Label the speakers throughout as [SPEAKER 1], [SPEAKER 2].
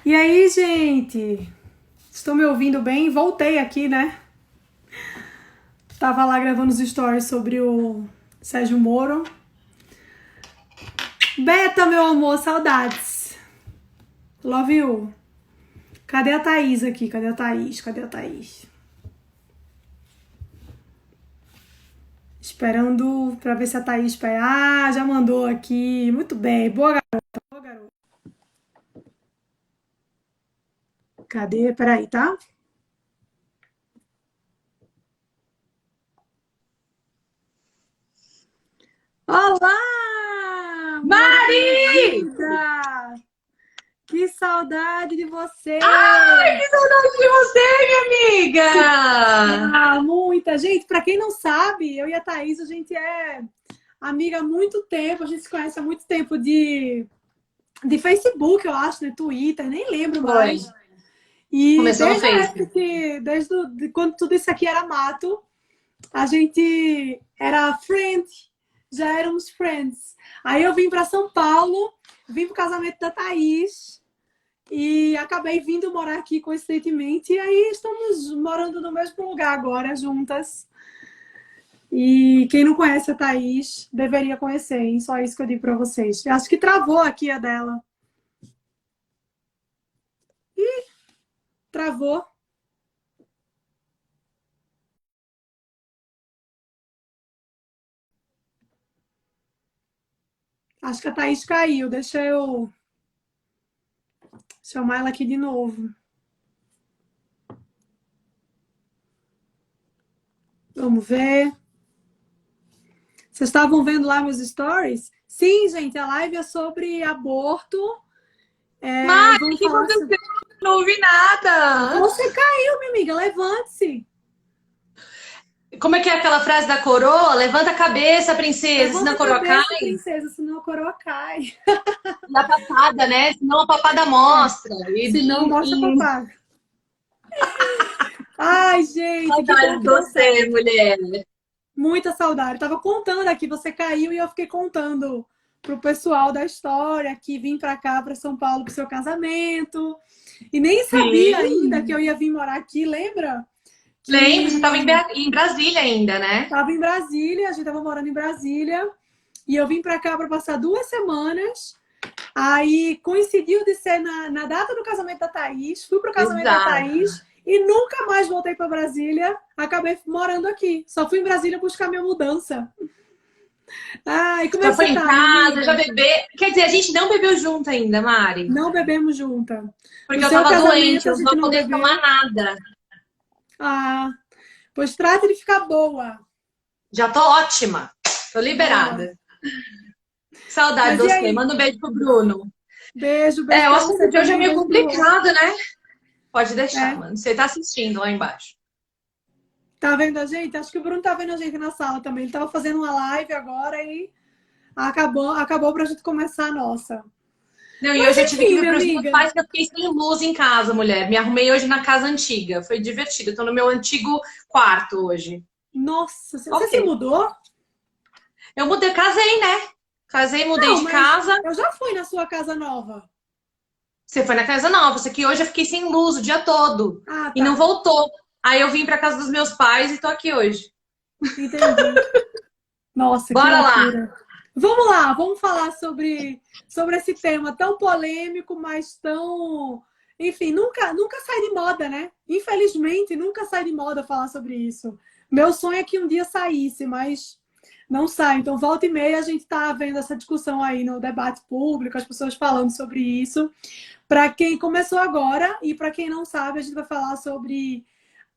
[SPEAKER 1] E aí, gente? Estão me ouvindo bem? Voltei aqui, né? Tava lá gravando os stories sobre o Sérgio Moro. Beta, meu amor, saudades. Love you. Cadê a Thaís aqui? Cadê a Thaís? Cadê a Thaís? Esperando pra ver se a Thaís pega. Ah, já mandou aqui. Muito bem. Boa, garota. Boa, garota. Cadê? Peraí, tá? Olá, minha
[SPEAKER 2] Mari!
[SPEAKER 1] querida! Que saudade de
[SPEAKER 2] Ai,
[SPEAKER 1] você!
[SPEAKER 2] que saudade de você, minha amiga!
[SPEAKER 1] Ah, muita gente. Para quem não sabe, eu e a Thaís, a gente é amiga há muito tempo. A gente se conhece há muito tempo de Facebook, eu acho, né? Twitter, nem lembro
[SPEAKER 2] Foi.
[SPEAKER 1] mais. E
[SPEAKER 2] Começou no
[SPEAKER 1] desde a
[SPEAKER 2] Face.
[SPEAKER 1] época de quando tudo isso aqui era mato, a gente era friend, já éramos friends. Aí eu vim para São Paulo, vim pro casamento da Thaís. E acabei vindo morar aqui coincidentemente, e aí estamos morando no mesmo lugar agora, juntas. E quem não conhece a Thaís deveria conhecer, hein? Só isso que eu digo pra vocês. Eu acho que travou aqui a dela. Travou. Acho que a Thaís caiu. Deixa eu chamar ela aqui de novo. Vamos ver. Vocês estavam vendo lá meus stories? Sim, gente, a live é sobre aborto. É,
[SPEAKER 2] Mari, o
[SPEAKER 1] vamos
[SPEAKER 2] que
[SPEAKER 1] falar
[SPEAKER 2] aconteceu?
[SPEAKER 1] sobre...
[SPEAKER 2] Não ouvi nada.
[SPEAKER 1] Você caiu, minha amiga. Levante-se.
[SPEAKER 2] Como é que é aquela frase da coroa? Levanta a cabeça, princesa, senão
[SPEAKER 1] Levanta
[SPEAKER 2] a
[SPEAKER 1] a
[SPEAKER 2] coroa cai.
[SPEAKER 1] cabeça, princesa, senão a coroa cai.
[SPEAKER 2] E a papada, né? Senão a papada
[SPEAKER 1] É.
[SPEAKER 2] mostra.
[SPEAKER 1] Se não, mostra
[SPEAKER 2] E
[SPEAKER 1] papai. Ai, gente, que bom
[SPEAKER 2] saudade de
[SPEAKER 1] que deu
[SPEAKER 2] você,
[SPEAKER 1] certo.
[SPEAKER 2] mulher.
[SPEAKER 1] Muita saudade. Tava contando aqui, você caiu e eu fiquei contando pro pessoal da história que vim pra cá, pra São Paulo, pro seu casamento. E nem sabia ainda que
[SPEAKER 2] Sim.
[SPEAKER 1] eu ia vir morar aqui, lembra?
[SPEAKER 2] Lembro, você estava
[SPEAKER 1] Que
[SPEAKER 2] em Brasília ainda, né?
[SPEAKER 1] tava em Brasília, a gente tava morando em Brasília. E eu vim pra cá pra passar 2 semanas. Aí coincidiu de ser na data do casamento da Thaís, fui pro casamento da
[SPEAKER 2] Exato.
[SPEAKER 1] Thaís e nunca mais voltei para Brasília. Acabei morando aqui. Só fui em Brasília buscar minha mudança. Ai, como é
[SPEAKER 2] Já
[SPEAKER 1] que
[SPEAKER 2] foi
[SPEAKER 1] você
[SPEAKER 2] em
[SPEAKER 1] tá, minha
[SPEAKER 2] casa, já
[SPEAKER 1] amiga?
[SPEAKER 2] bebeu. Quer dizer, a gente não bebeu junto ainda, Mari.
[SPEAKER 1] Não bebemos junta. No
[SPEAKER 2] Porque eu
[SPEAKER 1] seu
[SPEAKER 2] tava
[SPEAKER 1] casamento
[SPEAKER 2] doente,
[SPEAKER 1] a
[SPEAKER 2] eu não
[SPEAKER 1] gente
[SPEAKER 2] vou
[SPEAKER 1] não
[SPEAKER 2] poder tomar
[SPEAKER 1] bebeu.
[SPEAKER 2] nada.
[SPEAKER 1] Ah, pois trate de ficar boa.
[SPEAKER 2] Já tô ótima. Tô
[SPEAKER 1] Boa.
[SPEAKER 2] liberada. Saudade
[SPEAKER 1] Mas
[SPEAKER 2] de
[SPEAKER 1] e
[SPEAKER 2] você.
[SPEAKER 1] aí?
[SPEAKER 2] Manda um beijo pro Bruno.
[SPEAKER 1] Beijo, beijo
[SPEAKER 2] É, o
[SPEAKER 1] para
[SPEAKER 2] assunto
[SPEAKER 1] você
[SPEAKER 2] de hoje é
[SPEAKER 1] também,
[SPEAKER 2] meio
[SPEAKER 1] beijo pro outro.
[SPEAKER 2] complicado, né? Pode deixar,
[SPEAKER 1] É.
[SPEAKER 2] mano. Você tá assistindo lá embaixo.
[SPEAKER 1] Tá vendo a gente? Acho que o Bruno tá vendo a gente na sala também. Ele tava fazendo uma live agora e acabou pra gente começar a nossa.
[SPEAKER 2] Não, e
[SPEAKER 1] Mas
[SPEAKER 2] hoje eu tive que
[SPEAKER 1] enfim,
[SPEAKER 2] vir
[SPEAKER 1] minha
[SPEAKER 2] pros meus
[SPEAKER 1] amiga.
[SPEAKER 2] pais, que eu fiquei sem luz em casa, mulher. Me arrumei hoje na casa antiga. Foi divertido. Eu tô no meu antigo quarto hoje.
[SPEAKER 1] Nossa, você
[SPEAKER 2] Ok.
[SPEAKER 1] se mudou?
[SPEAKER 2] Eu mudei, casei, né? Casei, mudei
[SPEAKER 1] Não,
[SPEAKER 2] de
[SPEAKER 1] mas
[SPEAKER 2] casa.
[SPEAKER 1] eu já fui na sua casa nova.
[SPEAKER 2] Você foi na casa nova. Só que hoje eu fiquei sem luz o dia todo.
[SPEAKER 1] Ah,
[SPEAKER 2] E não
[SPEAKER 1] tá.
[SPEAKER 2] voltou. Aí eu vim pra casa dos meus pais e tô aqui hoje.
[SPEAKER 1] Entendi. Nossa, que
[SPEAKER 2] Bora lá!
[SPEAKER 1] loucura. Vamos lá, vamos falar sobre esse tema tão polêmico, mas tão. Enfim, nunca sai de moda, né? Infelizmente, nunca sai de moda falar sobre isso. Meu sonho é que um dia saísse, mas não sai. Então, volta e meia, a gente está vendo essa discussão aí no debate público, as pessoas falando sobre isso. Para quem começou agora e para quem não sabe, a gente vai falar sobre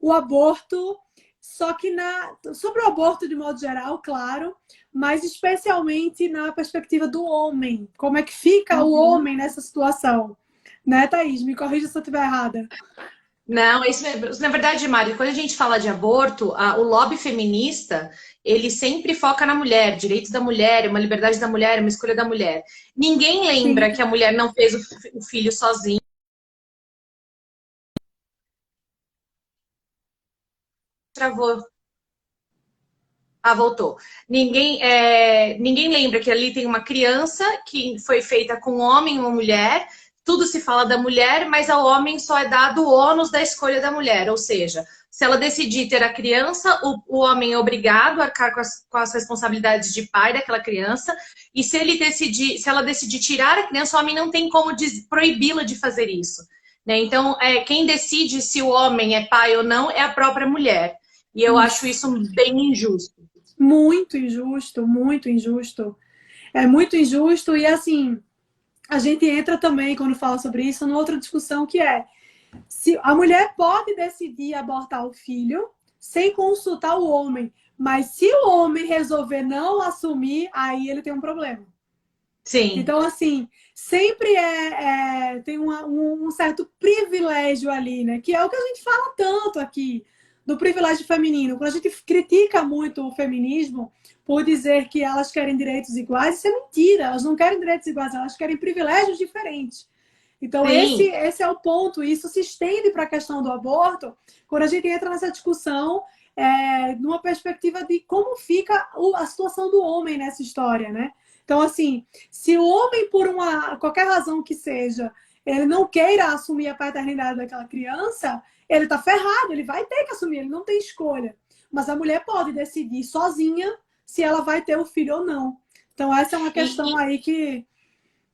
[SPEAKER 1] o aborto, só que sobre o aborto de modo geral, claro, mas especialmente na perspectiva do homem. Como é que fica o
[SPEAKER 2] Uhum.
[SPEAKER 1] homem nessa situação? Né, Thaís? Me corrija se eu estiver errada.
[SPEAKER 2] Não, isso, na verdade, Mari, quando a gente fala de aborto, o lobby feminista, ele sempre foca na mulher, direitos da mulher, uma liberdade da mulher, uma escolha da mulher. Ninguém
[SPEAKER 1] Sim.
[SPEAKER 2] lembra que a mulher não fez o filho sozinha. Travou. Ah, voltou. Ninguém lembra que ali tem uma criança que foi feita com um homem e uma mulher, tudo se fala da mulher, mas ao homem só é dado o ônus da escolha da mulher. Ou seja, se ela decidir ter a criança, o homem é obrigado a arcar com as responsabilidades de pai daquela criança. E se ela decidir tirar a criança, o homem não tem como proibi-la de fazer isso. Né? Então, quem decide se o homem é pai ou não é a própria mulher. E eu acho isso bem injusto.
[SPEAKER 1] Muito injusto, muito injusto. É muito injusto e assim, a gente entra também, quando fala sobre isso, numa outra discussão que é se a mulher pode decidir abortar o filho sem consultar o homem, mas se o homem resolver não assumir, aí ele tem um problema.
[SPEAKER 2] Sim.
[SPEAKER 1] Então, assim, sempre tem um certo privilégio ali, né? Que é o que a gente fala tanto aqui, do privilégio feminino. Quando a gente critica muito o feminismo por dizer que elas querem direitos iguais, isso é mentira. Elas não querem direitos iguais, elas querem privilégios diferentes. Então, esse é o ponto. E isso se estende para a questão do aborto, quando a gente entra nessa discussão numa perspectiva de como fica a situação do homem nessa história, né? Então, assim, se o homem, por qualquer razão que seja, ele não queira assumir a paternidade daquela criança, ele tá ferrado, ele vai ter que assumir, ele não tem escolha. Mas a mulher pode decidir sozinha se ela vai ter o filho ou não. Então, essa é uma questão aí que...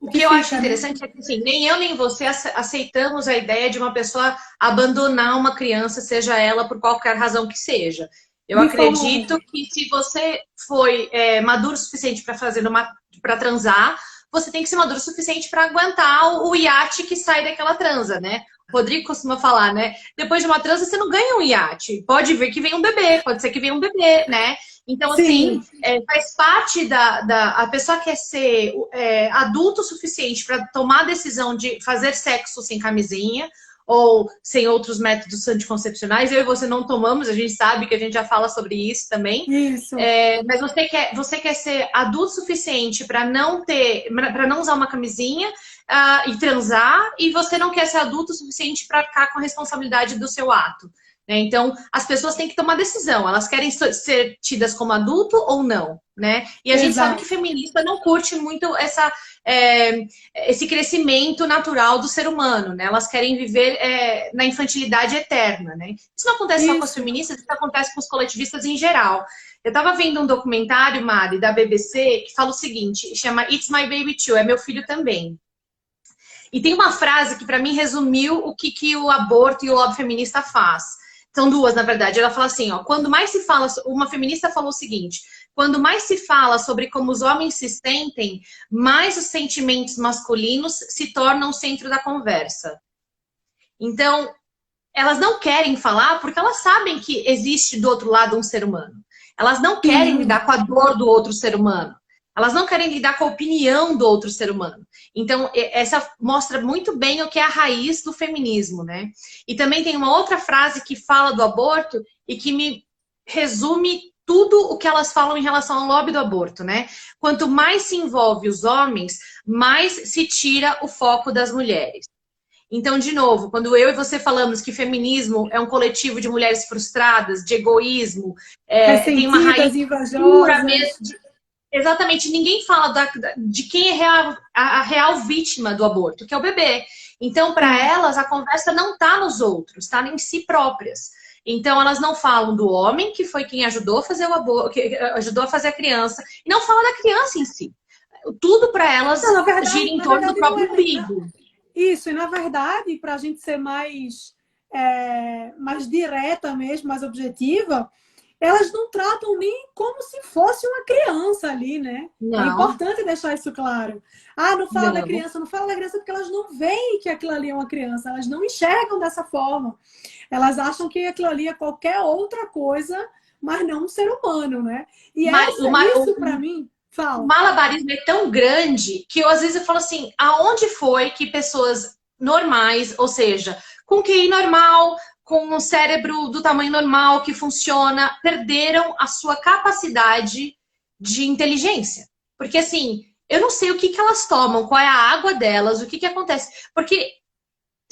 [SPEAKER 2] O que eu acho interessante é que assim, nem eu nem você aceitamos a ideia de uma pessoa abandonar uma criança, seja ela por qualquer razão que seja. Eu acredito que se você foi maduro o suficiente para transar, você tem que ser maduro o suficiente para aguentar o iate que sai daquela transa, né? O Rodrigo costuma falar, né? Depois de uma transa, você não ganha um iate. Pode vir que vem um bebê, pode ser que venha um bebê, né? Então,
[SPEAKER 1] Sim.
[SPEAKER 2] assim, faz parte a pessoa quer ser adulto o suficiente para tomar a decisão de fazer sexo sem camisinha ou sem outros métodos anticoncepcionais. Eu e você não tomamos, a gente sabe que a gente já fala sobre isso também.
[SPEAKER 1] Isso.
[SPEAKER 2] Mas você quer ser adulto o suficiente para não usar uma camisinha e transar, e você não quer ser adulto o suficiente para ficar com a responsabilidade do seu ato. Né? Então, as pessoas têm que tomar decisão. Elas querem ser tidas como adulto ou não, né? E a gente sabe que feminista não curte muito esse crescimento natural do ser humano, né? Elas querem viver na infantilidade eterna, né? Isso não acontece só com as feministas, isso acontece com os coletivistas em geral. Eu estava vendo um documentário, Mari, da BBC, que fala o seguinte, chama It's My Baby Too, é meu filho também. E tem uma frase que para mim resumiu o que o aborto e o lobby feminista faz. São duas, na verdade. Ela fala assim, ó, quando mais se fala... Uma feminista falou o seguinte, quando mais se fala sobre como os homens se sentem, mais os sentimentos masculinos se tornam o centro da conversa. Então, elas não querem falar porque elas sabem que existe do outro lado um ser humano. Elas não querem lidar com a dor do outro ser humano. Elas não querem lidar com a opinião do outro ser humano. Então, essa mostra muito bem o que é a raiz do feminismo, né? E também tem uma outra frase que fala do aborto e que me resume tudo o que elas falam em relação ao lobby do aborto, né? Quanto mais se envolve os homens, mais se tira o foco das mulheres. Então, de novo, quando eu e você falamos que feminismo é um coletivo de mulheres frustradas, de egoísmo, tem uma raiz pura mesmo... Exatamente, ninguém fala de quem é a real vítima do aborto, que é o bebê. Então, para elas, a conversa não está nos outros, está em si próprias. Então, elas não falam do homem, que foi quem ajudou a fazer o aborto, que ajudou a fazer a criança, e não falam da criança em si. Tudo para elas gira em torno do próprio umbigo.
[SPEAKER 1] Isso, e na verdade, para a gente ser mais direta mesmo, mais objetiva, elas não tratam nem como se fosse uma criança ali, né? Não. É importante deixar isso claro. Não fala da criança, não fala da criança porque elas não veem que aquilo ali é uma criança, elas não enxergam dessa forma. Elas acham que aquilo ali é qualquer outra coisa, mas não um ser humano, né? E isso para mim... Fala.
[SPEAKER 2] O malabarismo é tão grande que às vezes eu falo assim, aonde foi que pessoas normais, ou seja, com QI normal, com um cérebro do tamanho normal que funciona, perderam a sua capacidade de inteligência? Porque assim, eu não sei o que elas tomam, qual é a água delas, o que acontece. Porque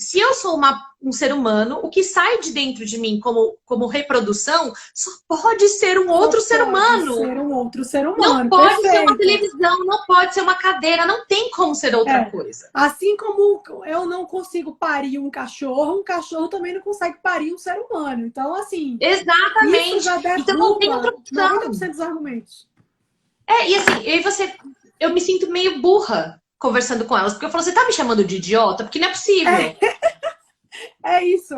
[SPEAKER 2] se eu sou um ser humano, o que sai de dentro de mim como reprodução só pode ser um outro ser humano.
[SPEAKER 1] Ser um outro ser humano.
[SPEAKER 2] Não pode ser uma
[SPEAKER 1] Perfeito.
[SPEAKER 2] televisão, não pode ser uma cadeira, não tem como ser outra coisa.
[SPEAKER 1] Assim como eu não consigo parir um cachorro também não consegue parir um ser humano. Então, assim,
[SPEAKER 2] exatamente.
[SPEAKER 1] Isso já derruba
[SPEAKER 2] então não tem outra opção.
[SPEAKER 1] 90% dos argumentos.
[SPEAKER 2] E assim, eu me sinto meio burra conversando com elas, porque eu falo, você tá me chamando de idiota? Porque não é possível.
[SPEAKER 1] É isso.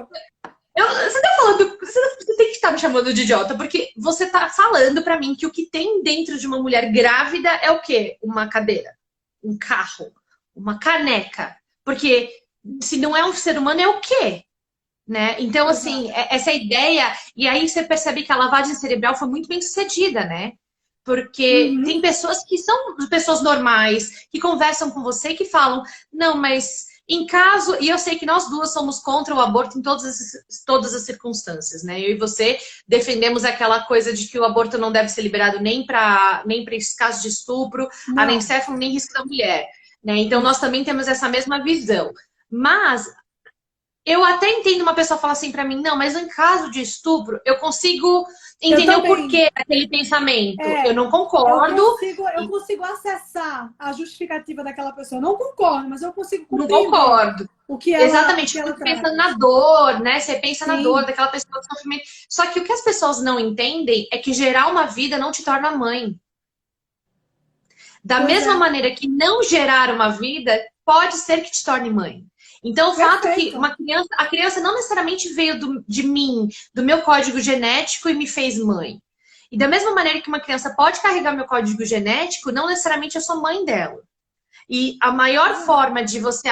[SPEAKER 2] Você tá falando, você tem que estar me chamando de idiota, porque você tá falando pra mim que o que tem dentro de uma mulher grávida é o quê? Uma cadeira, um carro, uma caneca. Porque se não é um ser humano, é o quê? Né? Então, assim, essa ideia... E aí você percebe que a lavagem cerebral foi muito bem sucedida, né? Porque tem pessoas que são pessoas normais, que conversam com você e que falam, não, mas em caso... E eu sei que nós duas somos contra o aborto em todas as circunstâncias, né? Eu e você defendemos aquela coisa de que o aborto não deve ser liberado nem para esse caso de estupro, anencefalo, nem risco da mulher. Né? Então, nós também temos essa mesma visão. Mas... eu até entendo uma pessoa falar assim pra mim, não, mas em caso de estupro, eu consigo entender o porquê daquele pensamento. Eu não concordo.
[SPEAKER 1] Eu consigo acessar a justificativa daquela pessoa. Não concordo, mas eu consigo compreender.
[SPEAKER 2] Não concordo.
[SPEAKER 1] O que ela,
[SPEAKER 2] exatamente,
[SPEAKER 1] porque
[SPEAKER 2] você pensa na dor, né? Você pensa na dor daquela pessoa de sofrimento. Só que o que as pessoas não entendem é que gerar uma vida não te torna mãe. Da mesma maneira que não gerar uma vida pode ser que te torne mãe. Então, o fato que a criança não necessariamente veio de mim, do meu código genético e me fez mãe. E da mesma maneira que uma criança pode carregar meu código genético, não necessariamente eu sou mãe dela. E a maior forma de você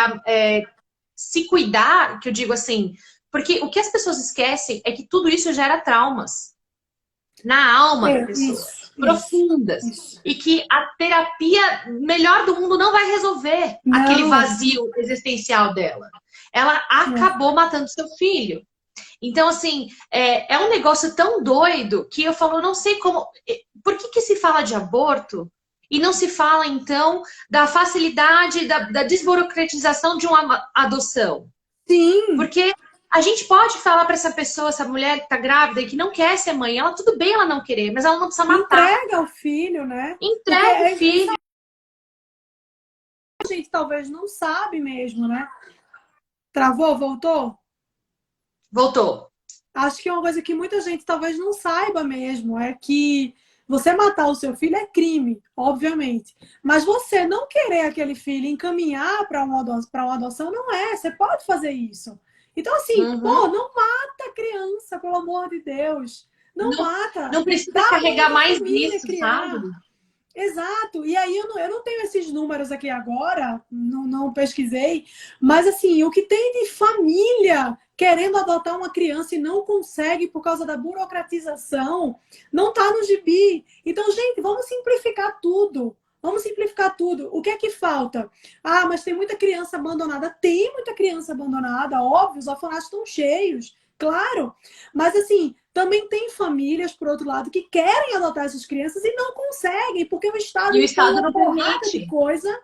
[SPEAKER 2] se cuidar, que eu digo assim, porque o que as pessoas esquecem é que tudo isso gera traumas na alma da pessoa, profundas. E que a terapia melhor do mundo não vai resolver aquele vazio existencial dela. Ela acabou matando seu filho. Então, assim, é um negócio tão doido que eu falo, não sei como... Por que se fala de aborto e não se fala, então, da facilidade, da desburocratização de uma adoção?
[SPEAKER 1] Sim.
[SPEAKER 2] Porque... a gente pode falar para essa pessoa, essa mulher que tá grávida e que não quer ser mãe, ela tudo bem ela não querer, mas ela não precisa matar.
[SPEAKER 1] Entrega o filho, né?
[SPEAKER 2] Entrega o filho.
[SPEAKER 1] A gente talvez não sabe mesmo, né? Travou? Voltou?
[SPEAKER 2] Voltou.
[SPEAKER 1] Acho que é uma coisa que muita gente talvez não saiba mesmo, é que você matar o seu filho é crime, obviamente. Mas você não querer aquele filho encaminhar para uma adoção não é. Você pode fazer isso. Então, assim, pô, não mata a criança, pelo amor de Deus. Não mata.
[SPEAKER 2] Não precisa carregar mais nisso, sabe?
[SPEAKER 1] Exato. E aí eu não tenho esses números aqui agora, não pesquisei, mas assim, o que tem de família querendo adotar uma criança e não consegue por causa da burocratização, não tá no gibi. Então, gente, vamos simplificar tudo. Vamos simplificar tudo. O que é que falta? Ah, mas tem muita criança abandonada. Tem muita criança abandonada, óbvio, os orfanatos estão cheios, claro. Mas assim, também tem famílias, por outro lado, que querem adotar essas crianças e não conseguem, porque o Estado
[SPEAKER 2] não permite
[SPEAKER 1] coisa.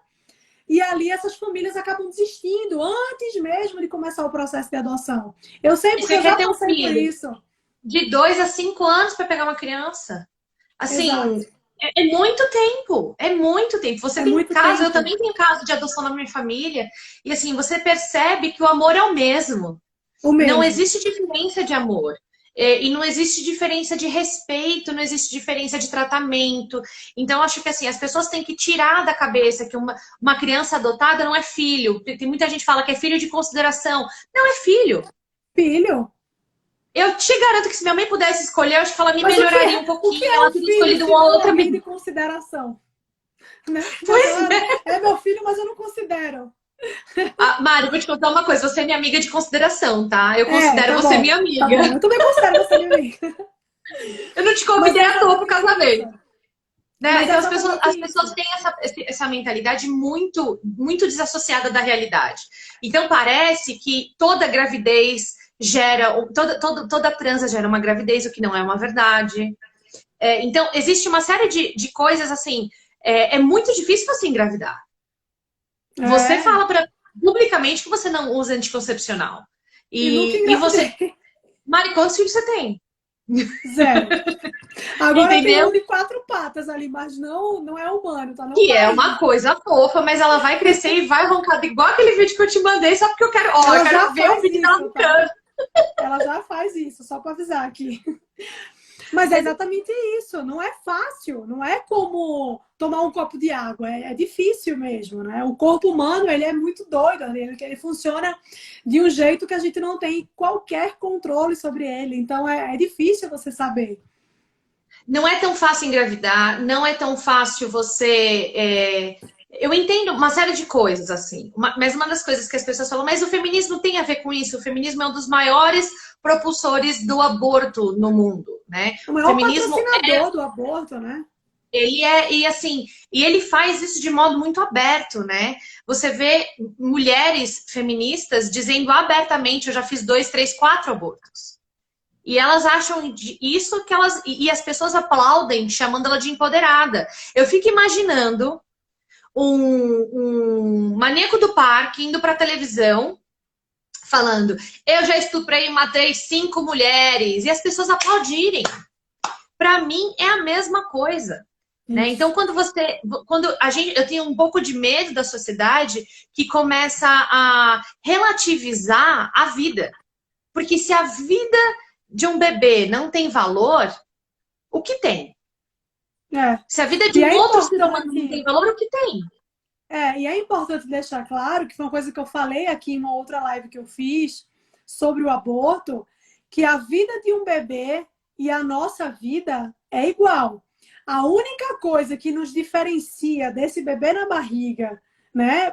[SPEAKER 1] E ali essas famílias acabam desistindo antes mesmo de começar o processo de adoção. Eu sei porque eu já passei por isso.
[SPEAKER 2] De 2 a 5 anos para pegar uma criança. Assim, é muito tempo. É muito tempo. Você tem caso, eu também tenho caso de adoção na minha família. E assim, você percebe que o amor é o mesmo. Não existe diferença de amor. E não existe diferença de respeito, não existe diferença de tratamento. Então, acho que assim, as pessoas têm que tirar da cabeça que uma criança adotada não é filho. Tem muita gente que fala que é filho de consideração. Não, é filho.
[SPEAKER 1] Filho?
[SPEAKER 2] Eu te garanto que se minha mãe pudesse escolher, eu acho que ela me melhoraria um pouquinho.
[SPEAKER 1] Ela teria escolhido uma outra de consideração. Né? É meu filho, mas eu não considero.
[SPEAKER 2] Mari, vou te contar uma coisa. Você é minha amiga de consideração, tá? Eu considero você minha amiga.
[SPEAKER 1] Tá bom. Eu também considero você minha amiga.
[SPEAKER 2] Eu não te convidei à toa pro casamento. Né? Então as pessoas têm essa mentalidade muito, muito desassociada da realidade. Então parece que toda gravidez gera... Toda transa gera uma gravidez, o que não é uma verdade. Então existe uma série de coisas assim... É muito difícil você engravidar. Você fala teoricamente, que você não usa anticoncepcional.
[SPEAKER 1] nunca
[SPEAKER 2] E você...
[SPEAKER 1] engravidei.
[SPEAKER 2] Mari, quantos filhos você tem?
[SPEAKER 1] Zero. Agora tem
[SPEAKER 2] Entendeu?
[SPEAKER 1] um de 4 patas ali, mas não é humano, tá? Não
[SPEAKER 2] Que
[SPEAKER 1] tá
[SPEAKER 2] é uma
[SPEAKER 1] aí.
[SPEAKER 2] coisa fofa, mas ela vai crescer e vai roncar igual aquele vídeo que eu te mandei, só porque eu quero, ó, eu
[SPEAKER 1] Ela
[SPEAKER 2] quero
[SPEAKER 1] já
[SPEAKER 2] ver o
[SPEAKER 1] faz
[SPEAKER 2] vídeo dela
[SPEAKER 1] isso, tá?
[SPEAKER 2] roncando.
[SPEAKER 1] Ela já faz isso, só para avisar aqui. Mas é exatamente isso, não é fácil, não é como tomar um copo de água, é difícil mesmo, né? O corpo humano, ele é muito doido, ele funciona de um jeito que a gente não tem qualquer controle sobre ele, então é difícil você saber.
[SPEAKER 2] Não é tão fácil engravidar, não é tão fácil você. Eu entendo uma série de coisas, assim, mas uma das coisas que as pessoas falam, mas o feminismo tem a ver com isso, o feminismo é um dos maiores propulsores do aborto no mundo, né?
[SPEAKER 1] O
[SPEAKER 2] O
[SPEAKER 1] maior
[SPEAKER 2] feminismo
[SPEAKER 1] patrocinador do aborto, né?
[SPEAKER 2] ele é, e assim, e ele faz isso de modo muito aberto, né? Você vê mulheres feministas dizendo abertamente, eu já fiz 2, 3, 4 abortos. E elas acham isso que elas. E as pessoas aplaudem, chamando ela de empoderada. Eu fico imaginando um maníaco do parque indo pra televisão falando: eu já estuprei e matei 5 mulheres. E as pessoas aplaudirem. Para mim é a mesma coisa. Né? Então, eu tenho um pouco de medo da sociedade que começa a relativizar a vida. Porque se a vida de um bebê não tem valor, o que tem?
[SPEAKER 1] É.
[SPEAKER 2] Se a vida de
[SPEAKER 1] E
[SPEAKER 2] um
[SPEAKER 1] é
[SPEAKER 2] outro ser humano não tem
[SPEAKER 1] importante.
[SPEAKER 2] valor, o que tem?
[SPEAKER 1] E é importante deixar claro que foi uma coisa que eu falei aqui em uma outra live que eu fiz sobre o aborto, que a vida de um bebê e a nossa vida é igual. A única coisa que nos diferencia desse bebê na barriga, né,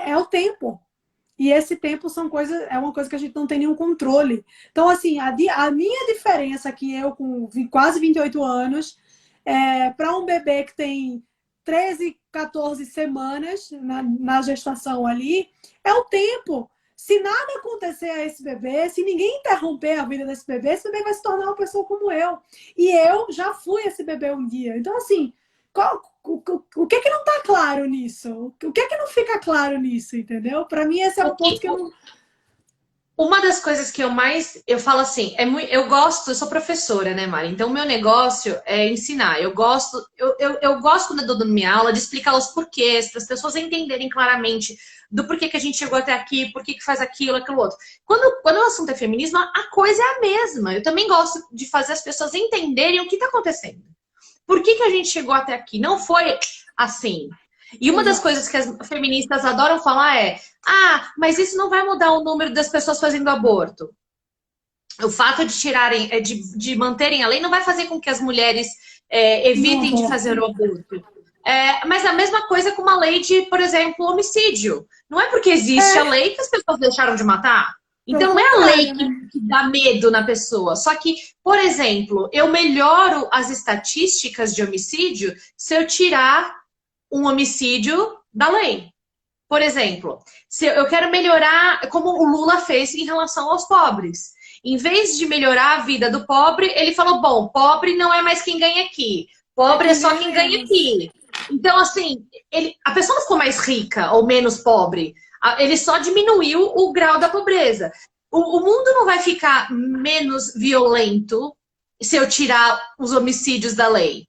[SPEAKER 1] é o tempo. E esse tempo é uma coisa que a gente não tem nenhum controle. Então, assim, a minha diferença aqui, eu com quase 28 anos, para um bebê que tem 13, 14 semanas na gestação ali, é o tempo. Se nada acontecer a esse bebê, se ninguém interromper a vida desse bebê, esse bebê vai se tornar uma pessoa como eu. E eu já fui esse bebê um dia. Então, assim, o que não tá claro nisso? O que não fica claro nisso, entendeu? Para mim, esse é
[SPEAKER 2] O
[SPEAKER 1] o ponto
[SPEAKER 2] que
[SPEAKER 1] que eu não.
[SPEAKER 2] Uma das coisas que eu falo assim, eu sou professora, né, Mari? Então, o meu negócio é ensinar. Eu gosto quando eu dou minha aula de explicar os porquês, para as pessoas entenderem claramente do porquê que a gente chegou até aqui, por que faz aquilo, aquilo outro. Quando o assunto é feminismo, a coisa é a mesma. Eu também gosto de fazer as pessoas entenderem o que está acontecendo. Por que a gente chegou até aqui? Não foi assim. E uma das coisas que as feministas adoram falar é: ah, mas isso não vai mudar o número das pessoas fazendo aborto. O fato de tirarem, de manterem a lei não vai fazer com que as mulheres evitem de fazer o aborto. Mas a mesma coisa com uma lei de, por exemplo, homicídio. Não é porque existe a lei que as pessoas deixaram de matar. Então não é a lei que dá medo na pessoa. Só que, por exemplo, eu melhoro as estatísticas de homicídio se eu tirar um homicídio da lei. Por exemplo, se eu quero melhorar, como o Lula fez em relação aos pobres. Em vez de melhorar a vida do pobre, ele falou: bom, pobre não é mais quem ganha aqui. Pobre é só quem ganha aqui. Então, assim, a pessoa não ficou mais rica ou menos pobre. Ele só diminuiu o grau da pobreza. O mundo não vai ficar menos violento se eu tirar os homicídios da lei.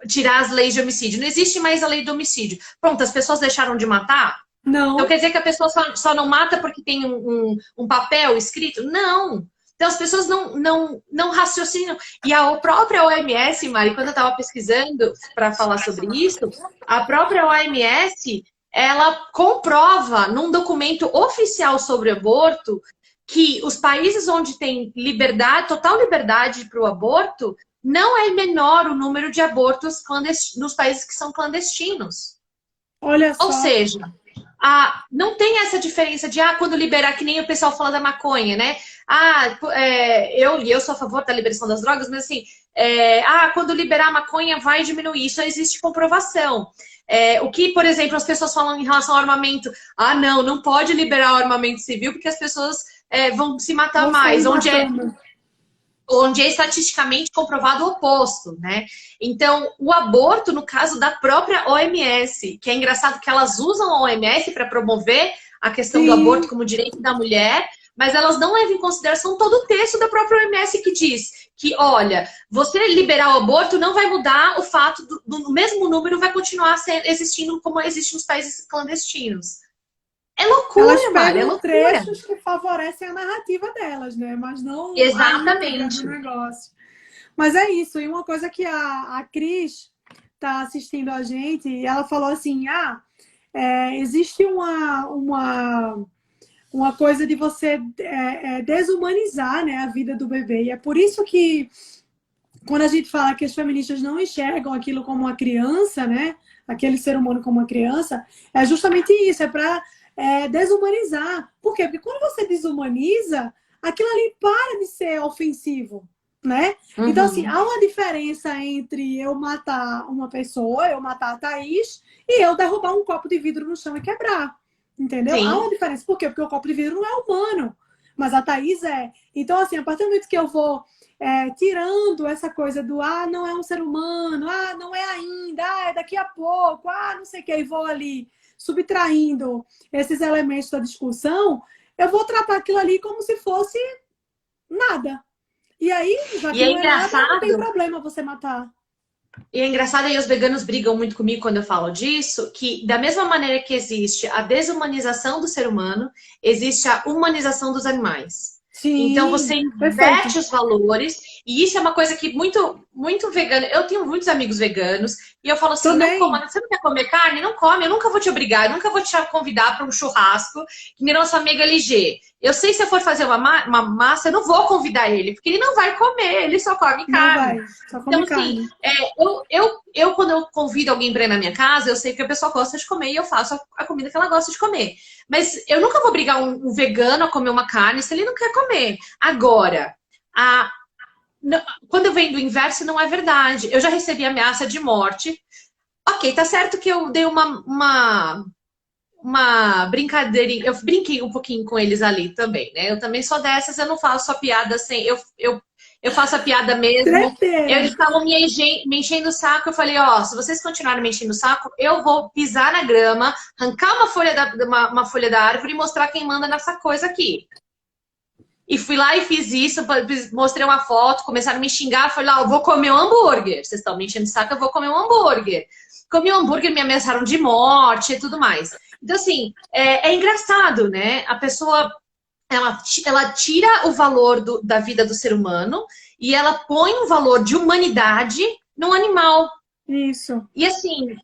[SPEAKER 2] Tirar as leis de homicídio. Não existe mais a lei do homicídio. Pronto, as pessoas deixaram de matar?
[SPEAKER 1] Não.
[SPEAKER 2] Então quer dizer que a pessoa só não mata porque tem um papel escrito? Não. Então as pessoas não raciocinam. E a própria OMS, Mari, quando eu estava pesquisando para falar sobre isso, a própria OMS, ela comprova num documento oficial sobre aborto que os países onde tem liberdade, total liberdade para o aborto, não é menor o número de abortos nos países que são clandestinos.
[SPEAKER 1] Olha só.
[SPEAKER 2] Ou seja, não tem essa diferença de quando liberar, que nem o pessoal fala da maconha, né? Eu sou a favor da liberação das drogas, mas assim, quando liberar a maconha vai diminuir. Isso existe comprovação. O que, por exemplo, as pessoas falam em relação ao armamento. Não pode liberar o armamento civil porque as pessoas vão se matar mais. Onde é estatisticamente comprovado o oposto, né? Então, o aborto, no caso da própria OMS, que é engraçado que elas usam a OMS para promover a questão
[SPEAKER 1] Sim.
[SPEAKER 2] do aborto como direito da mulher, mas elas não levam em consideração todo o texto da própria OMS que diz que, olha, você liberar o aborto não vai mudar o fato do mesmo número vai continuar existindo como existe nos países clandestinos. É loucura,
[SPEAKER 1] Elas
[SPEAKER 2] Mari, é
[SPEAKER 1] pegam
[SPEAKER 2] loucura.
[SPEAKER 1] trechos que favorecem a narrativa delas, né? Mas não a íntegra
[SPEAKER 2] Exatamente.
[SPEAKER 1] do negócio. Mas é isso. E uma coisa que a Cris está assistindo a gente, e ela falou assim, existe uma coisa de você desumanizar, né, a vida do bebê. E é por isso que, quando a gente fala que as feministas não enxergam aquilo como uma criança, né, aquele ser humano como uma criança, é justamente isso, é para desumanizar. Por quê? Porque quando você desumaniza, aquilo ali para de ser ofensivo, né?
[SPEAKER 2] Uhum.
[SPEAKER 1] Então, assim, há uma diferença entre eu matar uma pessoa, eu matar a Thaís, e eu derrubar um copo de vidro no chão e quebrar. Entendeu?
[SPEAKER 2] Sim.
[SPEAKER 1] Há uma diferença. Por quê? Porque o copo de vidro não é humano, mas a Thaís é. Então, assim, a partir do momento que eu vou tirando essa coisa do não é um ser humano, não é ainda, é daqui a pouco, não sei o que, e vou ali subtraindo esses elementos da discussão, eu vou tratar aquilo ali como se fosse nada. E aí, já que não é nada, não tem problema você matar.
[SPEAKER 2] E é engraçado, e os veganos brigam muito comigo quando eu falo disso, que da mesma maneira que existe a desumanização do ser humano, existe a humanização dos animais.
[SPEAKER 1] Sim,
[SPEAKER 2] então você inverte os valores, e isso é uma coisa que muito vegano. Eu tenho muitos amigos veganos, e eu falo assim:
[SPEAKER 1] também.
[SPEAKER 2] não coma, você não quer comer carne? Não come, eu nunca vou te obrigar, eu nunca vou te convidar para um churrasco, que nem nossa amiga LG. Eu sei se eu for fazer uma massa, eu não vou convidar ele, porque ele não vai comer, ele só come carne.
[SPEAKER 1] Não vai, só come
[SPEAKER 2] então,
[SPEAKER 1] carne.
[SPEAKER 2] assim, quando eu convido alguém para ir na minha casa, eu sei que a pessoa gosta de comer e eu faço a comida que ela gosta de comer. Mas eu nunca vou obrigar um vegano a comer uma carne se ele não quer comer. Agora, quando eu venho do inverso, não é verdade. Eu já recebi ameaça de morte. Ok, tá certo que eu dei uma brincadeirinha. Eu brinquei um pouquinho com eles ali também, né? Eu também sou dessas, eu não faço a piada sem... Eu faço a piada mesmo. Eles estavam me enchendo o saco. Eu falei, se vocês continuarem me enchendo o saco, eu vou pisar na grama, arrancar uma folha da árvore e mostrar quem manda nessa coisa aqui. E fui lá e fiz isso, mostrei uma foto, começaram a me xingar, falei, eu vou comer um hambúrguer. Vocês estão me enchendo o saco, eu vou comer um hambúrguer. Comi um hambúrguer, me ameaçaram de morte e tudo mais. Então, assim, é engraçado, né? A pessoa... Ela tira o valor da vida do ser humano e ela põe um valor de humanidade no animal.
[SPEAKER 1] Isso.
[SPEAKER 2] E assim,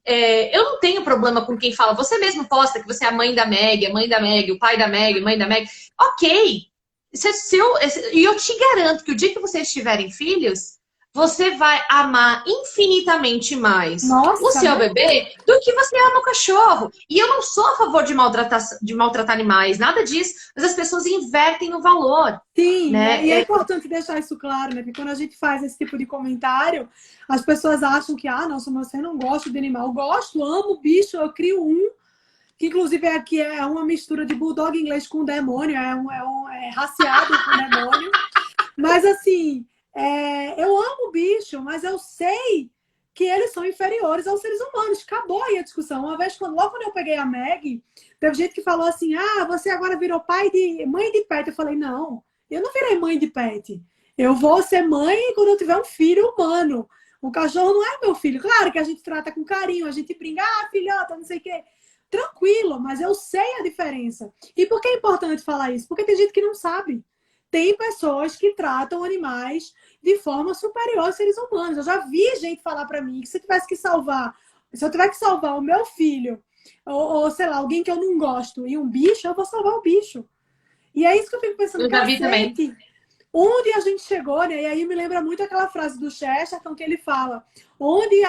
[SPEAKER 2] eu não tenho problema com quem fala, você mesmo posta que você é a mãe da Meg, o pai da Meg, a mãe da Meg. Ok. E eu te garanto que o dia que vocês tiverem filhos, você vai amar infinitamente mais o seu bebê do que você ama o cachorro. E eu não sou a favor de maltratar animais, nada disso, mas as pessoas invertem o valor.
[SPEAKER 1] Sim,
[SPEAKER 2] né?
[SPEAKER 1] E é importante deixar isso claro, né? Porque quando a gente faz esse tipo de comentário, as pessoas acham que, nossa, você não gosta de animal. Eu gosto, amo bicho, eu crio um, que inclusive aqui é uma mistura de bulldog inglês com demônio, é raciado com demônio. Mas assim... eu amo bicho, mas eu sei que eles são inferiores aos seres humanos. Acabou aí a discussão. Uma vez, logo quando eu peguei a Meg, teve gente que falou assim, você agora virou mãe de pet. Eu falei, não, eu não virei mãe de pet. Eu vou ser mãe quando eu tiver um filho humano. O cachorro não é meu filho. Claro que a gente trata com carinho, a gente brinca, filhota, não sei o quê. Tranquilo, mas eu sei a diferença. E por que é importante falar isso? Porque tem gente que não sabe. Tem pessoas que tratam animais de forma superior aos seres humanos. Eu já vi gente falar pra mim que se eu tiver que salvar o meu filho, ou sei lá, alguém que eu não gosto, e um bicho, eu vou salvar o bicho. E é isso que eu fico pensando,
[SPEAKER 2] eu já vi também.
[SPEAKER 1] Onde a gente chegou, né? E aí me lembra muito aquela frase do Chesterton que ele fala: onde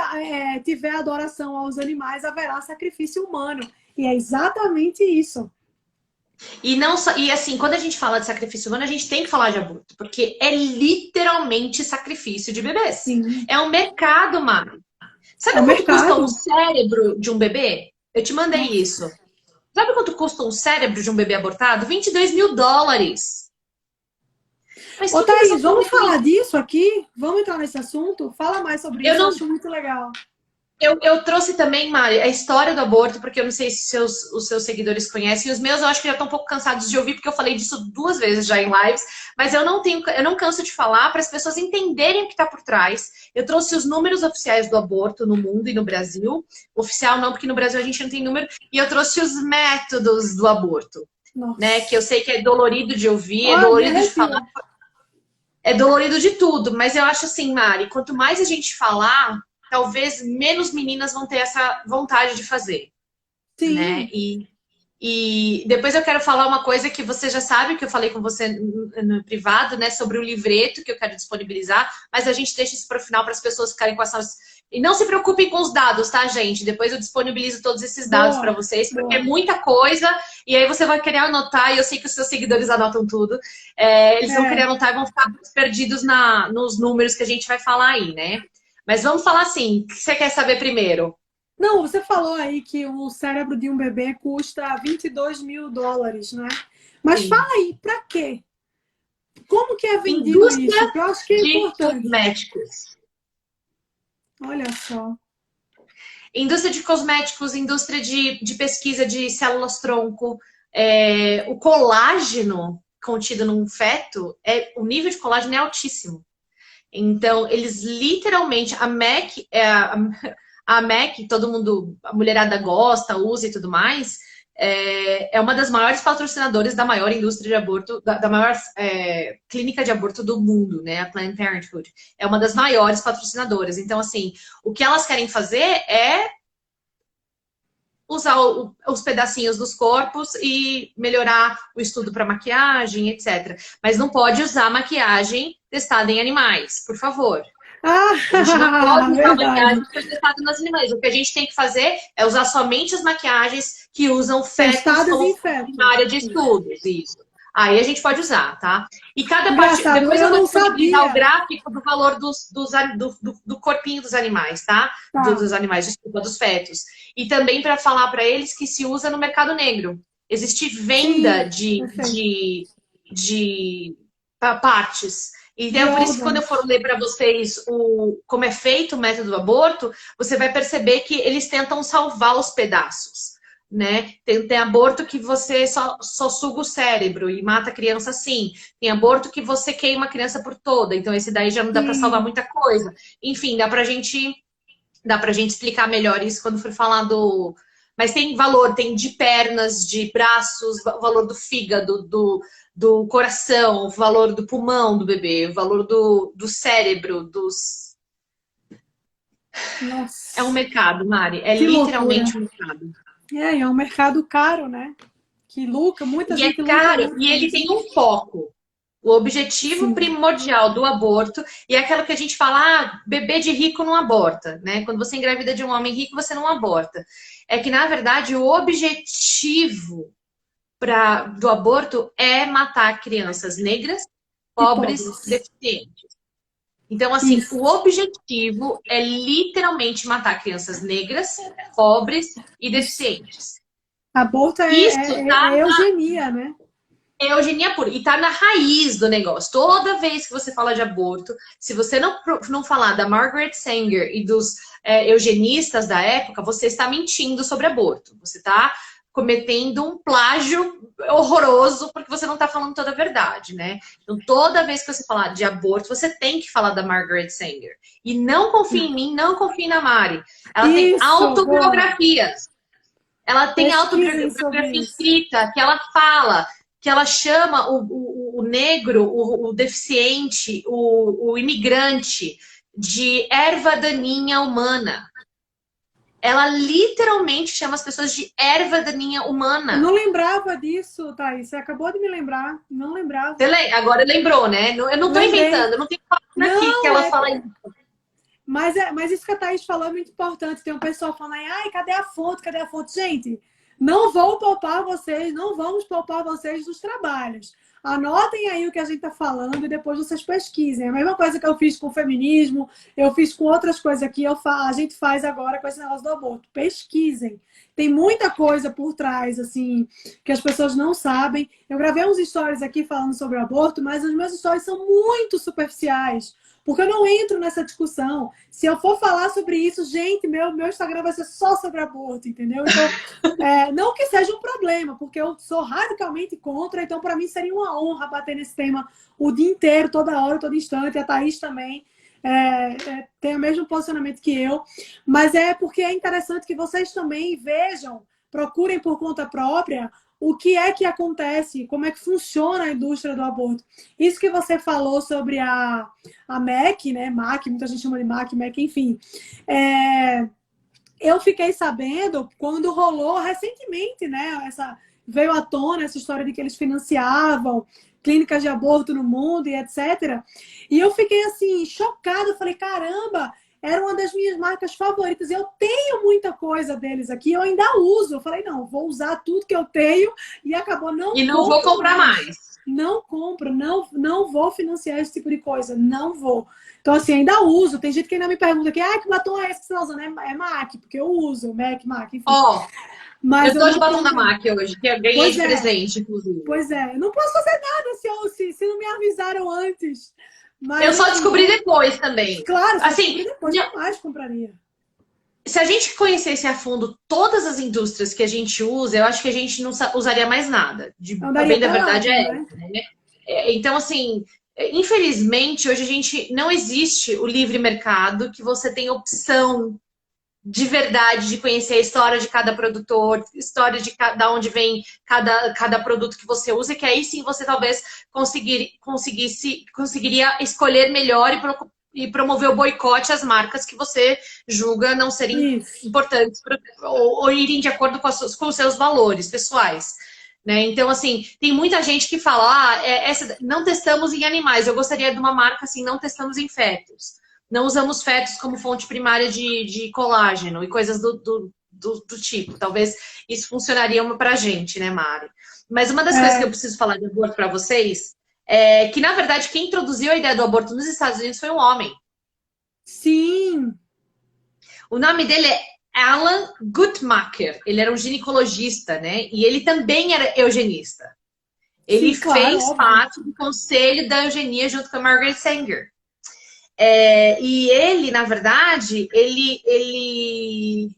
[SPEAKER 1] tiver adoração aos animais, haverá sacrifício humano. E é exatamente isso.
[SPEAKER 2] E assim, quando a gente fala de sacrifício humano, a gente tem que falar de aborto, porque é literalmente sacrifício de bebês.
[SPEAKER 1] Sim.
[SPEAKER 2] É um mercado, Mari. Sabe quanto custa um cérebro de um bebê? Eu te mandei isso. Sabe quanto custa um cérebro de um bebê abortado? $22 mil.
[SPEAKER 1] Mas Thaís, vamos falar disso aqui? Vamos entrar nesse assunto? Fala mais sobre isso, eu acho muito legal.
[SPEAKER 2] Eu trouxe também, Mari, a história do aborto, porque eu não sei se os seus seguidores conhecem. Os meus, eu acho que já estão um pouco cansados de ouvir, porque eu falei disso 2 vezes já em lives. Mas eu não canso de falar para as pessoas entenderem o que está por trás. Eu trouxe os números oficiais do aborto no mundo e no Brasil. Oficial não, porque no Brasil a gente não tem número. E eu trouxe os métodos do aborto, né? Que eu sei que é dolorido de ouvir, é dolorido de falar. É dolorido de tudo, mas eu acho assim, Mari, quanto mais a gente falar, talvez menos meninas vão ter essa vontade de fazer.
[SPEAKER 1] Sim.
[SPEAKER 2] Né? E depois eu quero falar uma coisa que você já sabe, que eu falei com você no privado, né? Sobre o livreto que eu quero disponibilizar, mas a gente deixa isso para o final para as pessoas ficarem com essas... E não se preocupem com os dados, tá, gente? Depois eu disponibilizo todos esses dados para vocês, porque é muita coisa, e aí você vai querer anotar, e eu sei que os seus seguidores anotam tudo. Eles vão querer anotar e vão ficar perdidos nos números que a gente vai falar aí, né? Mas vamos falar assim, o que você quer saber primeiro?
[SPEAKER 1] Não, você falou aí que o cérebro de um bebê custa 22 mil dólares, né? Mas sim, fala aí, pra quê? Como que é vendido isso? Que eu acho que é importante.
[SPEAKER 2] Cosméticos.
[SPEAKER 1] Olha só.
[SPEAKER 2] Indústria de cosméticos, indústria de pesquisa de células-tronco. O colágeno contido num feto, o nível de colágeno é altíssimo. Então, eles literalmente... A MAC, todo mundo, a mulherada gosta, usa e tudo mais, é uma das maiores patrocinadoras da maior indústria de aborto, da maior clínica de aborto do mundo, né? A Planned Parenthood. É uma das maiores patrocinadoras. Então, assim, o que elas querem fazer é usar os pedacinhos dos corpos e melhorar o estudo para maquiagem, etc. Mas não pode usar maquiagem testada em animais, por favor. A gente não pode usar maquiagem testada nos animais. O que a gente tem que fazer é usar somente as maquiagens que usam fetos na área de estudos. Isso. Aí a gente pode usar, tá? E cada parte... Depois eu vou disponibilizar o gráfico do valor do corpinho dos animais, tá? Dos animais, desculpa, dos fetos. E também para falar para eles que se usa no mercado negro. Existe venda de partes. Então, por isso que quando eu for ler para vocês como é feito o método do aborto, você vai perceber que eles tentam salvar os pedaços, né? Tem aborto que você só suga o cérebro e mata a criança assim. Tem aborto que você queima a criança por toda. Então, esse daí já não dá para salvar muita coisa. Enfim, dá pra gente explicar melhor isso quando for falar do... Mas tem valor, tem de pernas, de braços, valor do fígado, do coração, o valor do pulmão do bebê, o valor do cérebro, dos...
[SPEAKER 1] Nossa.
[SPEAKER 2] É um mercado, Mari. É literalmente um mercado.
[SPEAKER 1] É um mercado caro, né? Que lucra, muita gente
[SPEAKER 2] lucra. E é caro, e ele tem um foco. O objetivo primordial do aborto, e é aquilo que a gente fala, bebê de rico não aborta, né? Quando você engravida de um homem rico, você não aborta. É que, na verdade, o objetivo do aborto é matar crianças negras, pobres, deficientes. Então, assim, o objetivo é literalmente matar crianças negras, pobres e deficientes.
[SPEAKER 1] Aborto é eugenia, né?
[SPEAKER 2] É eugenia pura. E tá na raiz do negócio. Toda vez que você fala de aborto, se você não falar da Margaret Sanger e dos eugenistas da época, você está mentindo sobre aborto. Você está cometendo um plágio horroroso porque você não está falando toda a verdade, né? Então, toda vez que você falar de aborto, você tem que falar da Margaret Sanger. E não confie em mim, não confie na Mari. Ela tem autobiografias. Ela tem autobiografia escrita, que ela fala... que ela chama o negro, o deficiente, o imigrante de erva daninha humana. Ela literalmente chama as pessoas de erva daninha humana.
[SPEAKER 1] Eu não lembrava disso, Thaís. Você acabou de me lembrar. Não lembrava.
[SPEAKER 2] Agora lembrou, né? Eu não estou inventando, eu não tenho página aqui que ela fala isso.
[SPEAKER 1] Mas isso que a Thaís falou é muito importante. Tem um pessoal falando aí, ai, cadê a fonte? Cadê a fonte? Gente... Não vou poupar vocês, não vamos poupar vocês dos trabalhos. Anotem aí o que a gente está falando e depois vocês pesquisem. A mesma coisa que eu fiz com o feminismo, eu fiz com outras coisas aqui, a gente faz agora com esse negócio do aborto. Pesquisem. Tem muita coisa por trás, assim, que as pessoas não sabem. Eu gravei uns stories aqui falando sobre o aborto, mas os meus stories são muito superficiais. porque eu não entro nessa discussão. Se eu for falar sobre isso, gente, meu Instagram vai ser só sobre aborto, entendeu? Então, não que seja um problema, porque eu sou radicalmente contra, então para mim seria uma honra bater nesse tema o dia inteiro, toda hora, todo instante, a Thaís também. Tem o mesmo posicionamento que eu, mas é porque é interessante que vocês também vejam, procurem por conta própria o que é que acontece, como é que funciona a indústria do aborto. Isso que você falou sobre a MAC, né? MAC, muita gente chama de MAC, enfim. Eu fiquei sabendo quando rolou recentemente, né? Veio à tona essa história de que eles financiavam clínicas de aborto no mundo e etc. E eu fiquei assim, chocada. Eu falei, caramba, era uma das minhas marcas favoritas. Eu tenho muita coisa deles aqui, eu ainda uso. Eu falei, não, vou usar tudo que eu tenho e acabou não.
[SPEAKER 2] E não vou comprar mais.
[SPEAKER 1] Não compro, não vou financiar esse tipo de coisa, não vou. Então, assim, ainda uso. Tem gente que ainda me pergunta que batom é esse que você está usando? É MAC, porque eu uso, MAC, enfim.
[SPEAKER 2] Mas eu tô de batom da MAC hoje, que eu ganhei de presente, inclusive.
[SPEAKER 1] Pois é, eu não posso fazer nada se não me avisaram antes. Mas,
[SPEAKER 2] eu só descobri depois também.
[SPEAKER 1] Claro,
[SPEAKER 2] assim,
[SPEAKER 1] depois jamais compraria.
[SPEAKER 2] Se a gente conhecesse a fundo todas as indústrias que a gente usa, eu acho que a gente não usaria mais nada. A bem da verdade né? Então, assim, infelizmente, hoje a gente não existe o livre mercado, que você tem opção de verdade de conhecer a história de cada produtor, história de da onde vem cada produto que você usa, que aí sim você talvez conseguiria escolher melhor e promover o boicote às marcas que você julga não serem importantes ou irem de acordo com os seus valores pessoais. Né? Então, assim, tem muita gente que fala, não testamos em animais, eu gostaria de uma marca assim, não testamos em fetos. Não usamos fetos como fonte primária de colágeno e coisas do tipo. Talvez isso funcionaria pra gente, né, Mari? Mas uma das coisas que eu preciso falar de aborto para vocês é que, na verdade, quem introduziu a ideia do aborto nos Estados Unidos foi um homem.
[SPEAKER 1] Sim!
[SPEAKER 2] O nome dele é Alan Guttmacher. Ele era um ginecologista, né? E ele também era eugenista. Ele fez parte do conselho da eugenia junto com a Margaret Sanger. E ele, na verdade, ele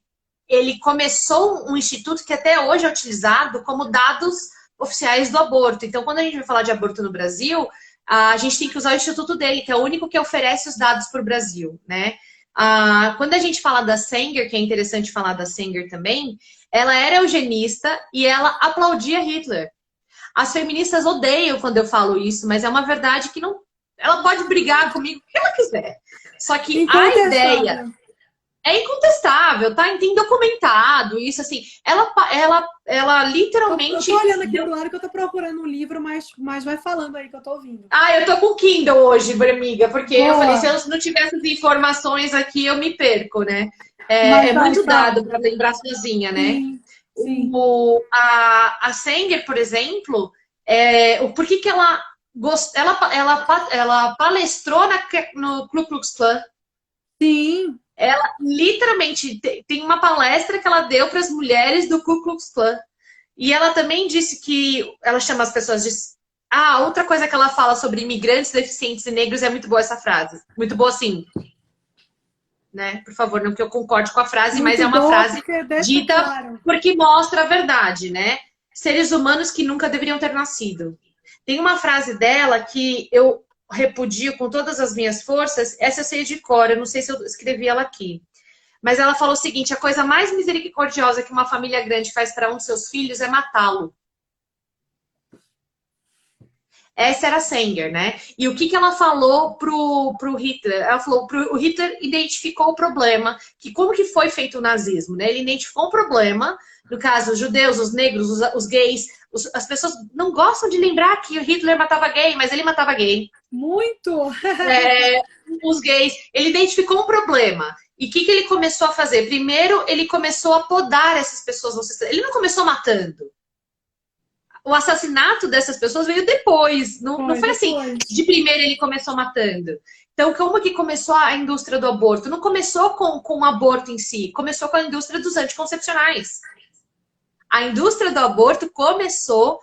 [SPEAKER 2] começou um instituto que até hoje é utilizado como dados oficiais do aborto. Então, quando a gente vai falar de aborto no Brasil, a gente tem que usar o instituto dele, que é o único que oferece os dados para o Brasil, né? Quando a gente fala da Sanger, que é interessante falar da Sanger também, ela era eugenista e ela aplaudia Hitler. As feministas odeiam quando eu falo isso, mas é uma verdade que não... Ela pode brigar comigo o que ela quiser. Só que a ideia é incontestável, tá? Tem documentado isso, assim. Ela literalmente...
[SPEAKER 1] Eu tô olhando aqui do lado que eu tô procurando um livro, mas vai falando aí que eu tô ouvindo.
[SPEAKER 2] Eu tô com Kindle hoje, amiga, porque eu falei, se eu não tiver essas informações aqui, eu me perco, né? Muito dado para lembrar sozinha, né?
[SPEAKER 1] Sim.
[SPEAKER 2] A Sanger, por exemplo, por que ela palestrou no Ku Klux Klan.
[SPEAKER 1] Sim.
[SPEAKER 2] Ela literalmente tem uma palestra que ela deu para as mulheres do Ku Klux Klan. E ela também disse que ela chama as pessoas de... outra coisa que ela fala sobre imigrantes, deficientes e negros é muito boa essa frase. Muito boa, sim. Né? Por favor, não que eu concorde com a frase, muito mas é uma frase dita porque mostra a verdade, né? Seres humanos que nunca deveriam ter nascido. Tem uma frase dela que eu repudio com todas as minhas forças, essa eu sei de cor, eu não sei se eu escrevi ela aqui. Mas ela falou o seguinte, a coisa mais misericordiosa que uma família grande faz para um de seus filhos é matá-lo. Essa era a Sanger, né? E o que ela falou pro Hitler? Ela falou, o Hitler identificou o problema, que como que foi feito o nazismo, né? Ele identificou um problema, no caso, os judeus, os negros, os gays, as pessoas não gostam de lembrar que o Hitler matava gay, mas ele matava gay.
[SPEAKER 1] Muito!
[SPEAKER 2] Os gays. Ele identificou um problema. E o que ele começou a fazer? Primeiro, ele começou a podar essas pessoas. Ele não começou matando. O assassinato dessas pessoas veio depois. Não foi assim, de primeiro ele começou matando. Então, como que começou a indústria do aborto? Não começou com o aborto em si, começou com a indústria dos anticoncepcionais. A indústria do aborto começou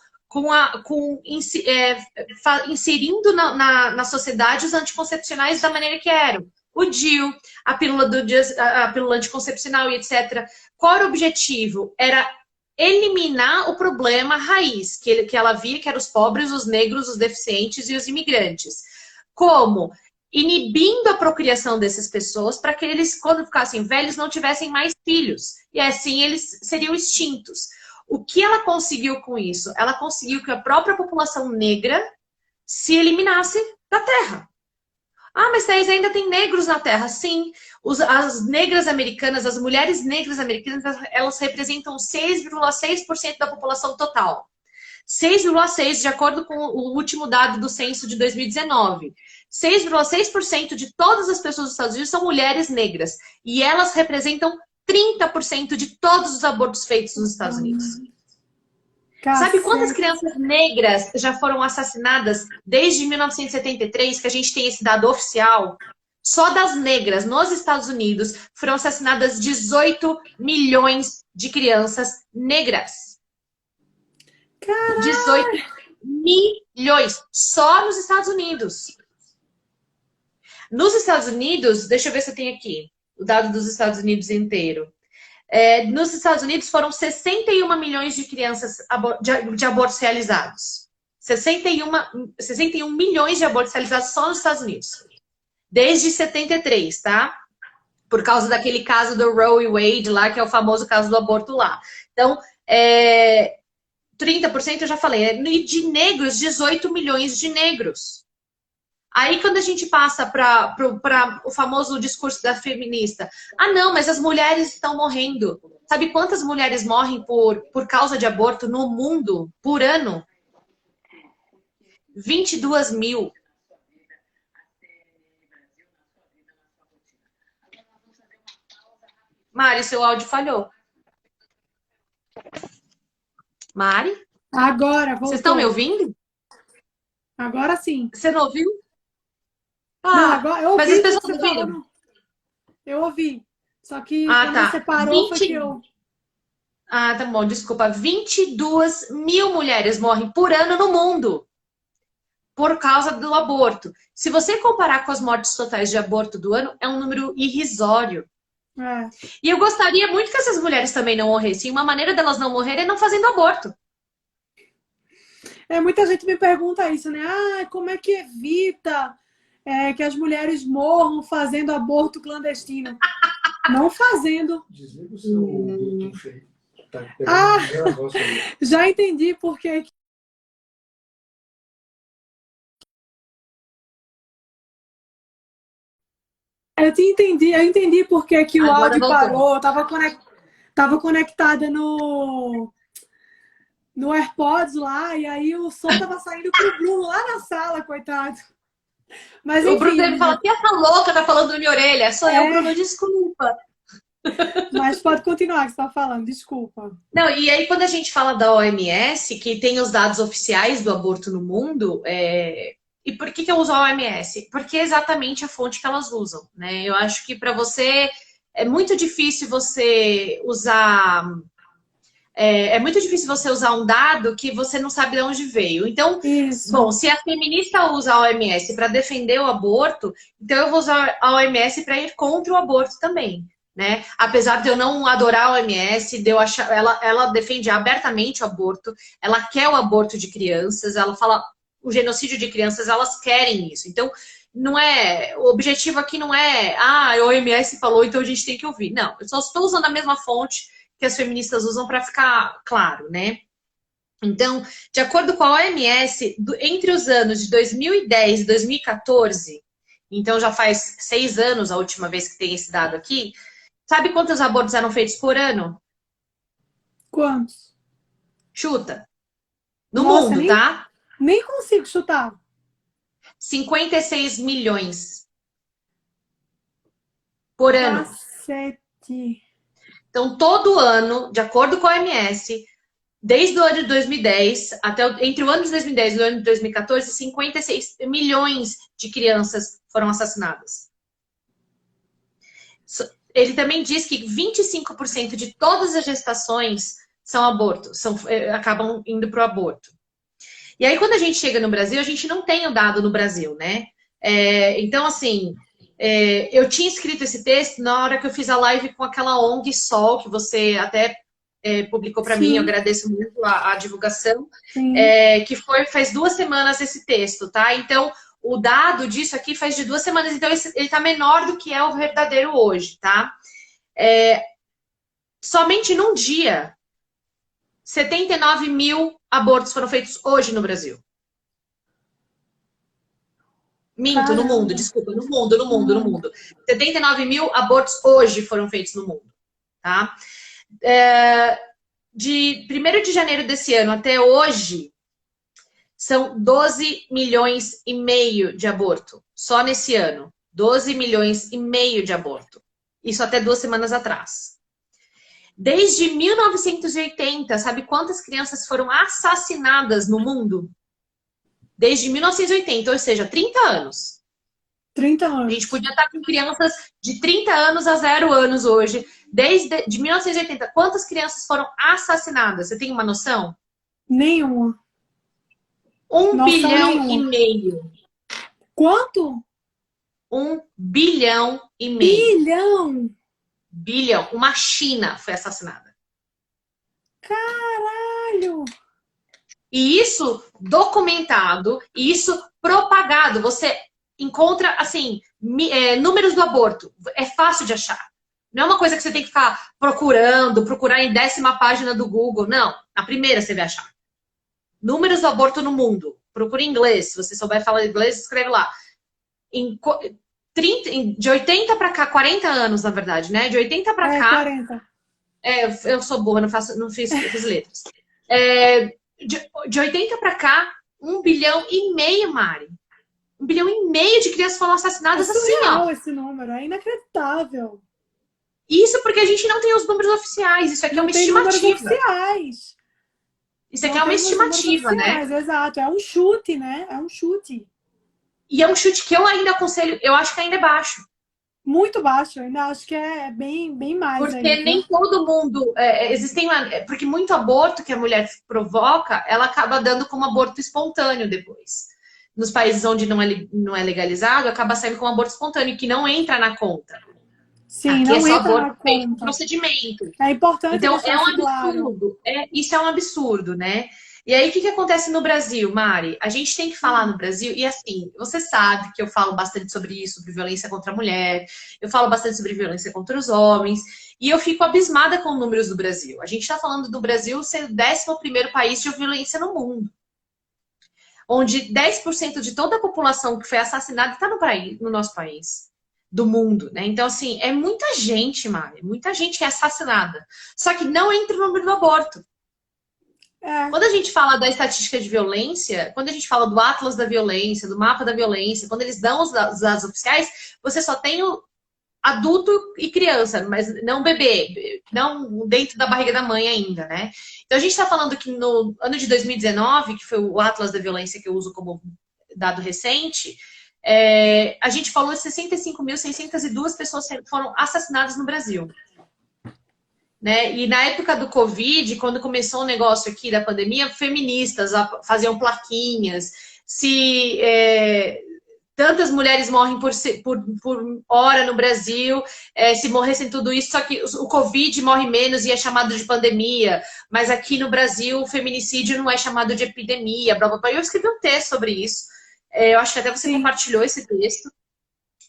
[SPEAKER 2] inserindo na sociedade os anticoncepcionais da maneira que eram. O DIU, a pílula anticoncepcional e etc. Qual era o objetivo? Era eliminar o problema raiz, que ela via que eram os pobres, os negros, os deficientes e os imigrantes. Como? Inibindo a procriação dessas pessoas para que eles, quando ficassem velhos, não tivessem mais filhos. E assim eles seriam extintos. O que ela conseguiu com isso? Ela conseguiu que a própria população negra se eliminasse da Terra. Ah, mas Thaís, ainda tem negros na Terra. Sim, as negras americanas, as mulheres negras americanas, elas representam 6,6% da população total. 6,6% de acordo com o último dado do censo de 2019. 6,6% de todas as pessoas dos Estados Unidos são mulheres negras. E elas representam 30% de todos os abortos feitos nos Estados Unidos. Sabe quantas crianças negras já foram assassinadas desde 1973, que a gente tem esse dado oficial? Só das negras nos Estados Unidos foram assassinadas 18 milhões de crianças negras.
[SPEAKER 1] Caraca.
[SPEAKER 2] 18 milhões só nos Estados Unidos. Nos Estados Unidos, deixa eu ver se eu tenho aqui o dado dos Estados Unidos inteiro. Nos Estados Unidos foram 61 milhões de crianças de abortos realizados. 61 milhões de abortos realizados só nos Estados Unidos. Desde 73, tá? Por causa daquele caso do Roe Wade lá, que é o famoso caso do aborto lá. Então, 30% eu já falei. E de negros, 18 milhões de negros. Aí, quando a gente passa para o famoso discurso da feminista, ah, não, mas as mulheres estão morrendo. Sabe quantas mulheres morrem por causa de aborto no mundo por ano? 22 mil. Mari, seu áudio falhou. Mari?
[SPEAKER 1] Agora, voltou.
[SPEAKER 2] Vocês estão me ouvindo?
[SPEAKER 1] Agora sim.
[SPEAKER 2] Você não ouviu?
[SPEAKER 1] Não, agora eu ouvi,
[SPEAKER 2] mas as pessoas ouviram?
[SPEAKER 1] Eu ouvi. Só que
[SPEAKER 2] quando
[SPEAKER 1] você parou, foi que eu...
[SPEAKER 2] Ah, tá bom, desculpa. 22 mil mulheres morrem por ano no mundo por causa do aborto. Se você comparar com as mortes totais de aborto do ano, é um número irrisório. E eu gostaria muito que essas mulheres também não morressem. Uma maneira delas não morrerem é não fazendo aborto.
[SPEAKER 1] Muita gente me pergunta isso, né? Ah, como é que evita que as mulheres morram fazendo aborto clandestino? Não fazendo.
[SPEAKER 3] Desliga o seu Bluetooth aí. Tá
[SPEAKER 1] já entendi por que... Eu entendi por que o
[SPEAKER 2] Agora
[SPEAKER 1] áudio
[SPEAKER 2] voltou.
[SPEAKER 1] parou. Eu tava conectada no AirPods lá, e aí o som tava saindo pro Bruno lá na sala, coitado. Mas, enfim,
[SPEAKER 2] o Bruno deve falar, que essa louca tá falando na minha orelha? Sou eu, Bruno, desculpa.
[SPEAKER 1] Mas pode continuar que você tá falando, desculpa.
[SPEAKER 2] Não, e aí quando a gente fala da OMS, que tem os dados oficiais do aborto no mundo, e por que eu uso a OMS? Porque é exatamente a fonte que elas usam, né? Eu acho que para você é muito difícil você usar... É muito difícil você usar um dado que você não sabe de onde veio. Então, bom, se a feminista usa a OMS para defender o aborto, então eu vou usar a OMS para ir contra o aborto também, né? Apesar de eu não adorar a OMS, de eu achar, ela defende abertamente o aborto, ela quer o aborto de crianças, ela fala o genocídio de crianças, elas querem isso. Então, não é, o objetivo aqui não é, a OMS falou, então a gente tem que ouvir. Não, eu só estou usando a mesma fonte que as feministas usam para ficar claro, né? Então, de acordo com a OMS, entre os anos de 2010 e 2014, então já faz 6 anos a última vez que tem esse dado aqui, sabe quantos abortos eram feitos por ano?
[SPEAKER 1] Quantos?
[SPEAKER 2] Chuta. No mundo, tá?
[SPEAKER 1] Nem consigo chutar.
[SPEAKER 2] 56 milhões. Por ano.
[SPEAKER 1] Cacete.
[SPEAKER 2] Então, todo ano, de acordo com a OMS, desde o ano de 2010, entre o ano de 2010 e o ano de 2014, 56 milhões de crianças foram assassinadas. Ele também diz que 25% de todas as gestações são abortos, acabam indo para o aborto. E aí, quando a gente chega no Brasil, a gente não tem o dado no Brasil, né? Então, assim, eu tinha escrito esse texto na hora que eu fiz a live com aquela ONG Sol, que você até publicou para mim, eu agradeço muito a divulgação, que faz 2 semanas esse texto, tá? Então, o dado disso aqui faz de 2 semanas, então ele tá menor do que é o verdadeiro hoje, tá? Somente num dia, 79 mil abortos foram feitos hoje no Brasil. Minto, no mundo, desculpa, no mundo. 79 mil abortos hoje foram feitos no mundo, tá? De 1º de janeiro desse ano até hoje, são 12 milhões e meio de aborto. Só nesse ano. 12 milhões e meio de aborto. Isso até 2 semanas atrás. Desde 1980, sabe quantas crianças foram assassinadas no mundo? Desde 1980, ou seja, 30 anos.
[SPEAKER 1] 30 anos.
[SPEAKER 2] A gente podia estar com crianças de 30 anos a 0 anos hoje. Desde 1980, quantas crianças foram assassinadas? Você tem uma noção?
[SPEAKER 1] Nenhuma.
[SPEAKER 2] 1 bilhão e meio.
[SPEAKER 1] Quanto?
[SPEAKER 2] 1 bilhão e meio.
[SPEAKER 1] Bilhão?
[SPEAKER 2] Bilhão. Uma China foi assassinada.
[SPEAKER 1] Caralho!
[SPEAKER 2] E isso documentado, e isso propagado. Você encontra, assim, números do aborto. É fácil de achar. Não é uma coisa que você tem que ficar procurar em 10ª página do Google. Não. Na primeira você vai achar. Números do aborto no mundo. Procura em inglês. Se você souber falar inglês, escreve lá. De 80 para cá, 40 anos, na verdade, né? De 80 para cá.
[SPEAKER 1] 40.
[SPEAKER 2] Eu sou burra, não fiz letras. De 80 para cá, 1 bilhão e meio, Mari. 1 bilhão e meio de crianças foram assassinadas assim, ó.
[SPEAKER 1] Esse número, é inacreditável.
[SPEAKER 2] Isso porque a gente não tem os números oficiais. Isso aqui é uma estimativa. Isso aqui é uma estimativa, né?
[SPEAKER 1] Exato, é um chute, né? É um chute.
[SPEAKER 2] E é um chute que eu ainda aconselho, eu acho que ainda é baixo.
[SPEAKER 1] Muito baixo, eu ainda acho que é bem mais.
[SPEAKER 2] Porque
[SPEAKER 1] aí,
[SPEAKER 2] nem todo mundo. Porque muito aborto que a mulher provoca, ela acaba dando como aborto espontâneo depois. Nos países onde não é legalizado, acaba saindo como aborto espontâneo, que não entra na conta.
[SPEAKER 1] Sim,
[SPEAKER 2] aqui
[SPEAKER 1] não
[SPEAKER 2] é só
[SPEAKER 1] entra
[SPEAKER 2] aborto
[SPEAKER 1] na
[SPEAKER 2] feito
[SPEAKER 1] conta.
[SPEAKER 2] Procedimento.
[SPEAKER 1] É importante.
[SPEAKER 2] Então, é um absurdo.
[SPEAKER 1] Claro.
[SPEAKER 2] Isso é um absurdo, né? E aí, o que acontece no Brasil, Mari? A gente tem que falar no Brasil, e assim, você sabe que eu falo bastante sobre isso, sobre violência contra a mulher, eu falo bastante sobre violência contra os homens, e eu fico abismada com os números do Brasil. A gente está falando do Brasil ser o 11º país de violência no mundo, onde 10% de toda a população que foi assassinada está no nosso país, do mundo, né? Então, assim, é muita gente, Mari, muita gente que é assassinada, só que não entra no número do aborto. Quando a gente fala da estatística de violência, quando a gente fala do Atlas da Violência, do Mapa da Violência, quando eles dão os dados oficiais, você só tem o adulto e criança, mas não bebê, não dentro da barriga da mãe ainda, né? Então a gente está falando que no ano de 2019, que foi o Atlas da Violência que eu uso como dado recente, a gente falou de 65.602 pessoas foram assassinadas no Brasil. Né? E na época do Covid, quando começou o negócio aqui da pandemia, feministas faziam plaquinhas, tantas mulheres morrem por hora no Brasil, se morressem tudo isso, só que o Covid morre menos e é chamado de pandemia, mas aqui no Brasil o feminicídio não é chamado de epidemia, blá, blá, blá. Eu escrevi um texto sobre isso, eu acho que até você compartilhou esse texto,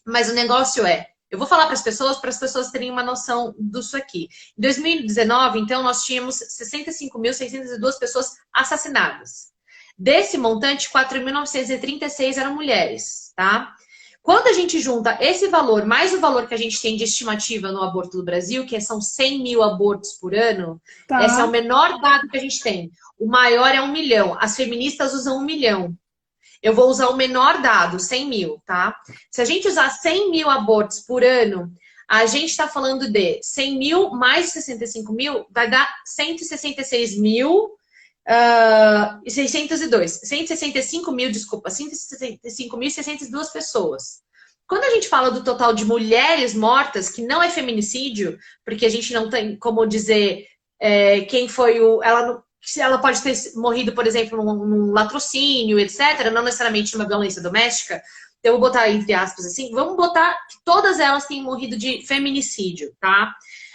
[SPEAKER 2] mas o negócio eu vou falar para as pessoas terem uma noção disso aqui. Em 2019, então, nós tínhamos 65.602 pessoas assassinadas. Desse montante, 4.936 eram mulheres, tá? Quando a gente junta esse valor, mais o valor que a gente tem de estimativa no aborto do Brasil, que são 100 mil abortos por ano, esse é o menor dado que a gente tem. O maior é 1 milhão. As feministas usam 1 milhão. Eu vou usar o menor dado, 100 mil, tá? Se a gente usar 100 mil abortos por ano, a gente está falando de 100 mil mais 65 mil, vai dar 166 mil e 602. 165 mil, desculpa, 165.602 pessoas. Quando a gente fala do total de mulheres mortas, que não é feminicídio, porque a gente não tem como dizer quem foi se ela pode ter morrido, por exemplo, num latrocínio, etc., não necessariamente numa violência doméstica, eu vou botar entre aspas assim, vamos botar que todas elas tenham morrido de feminicídio, tá?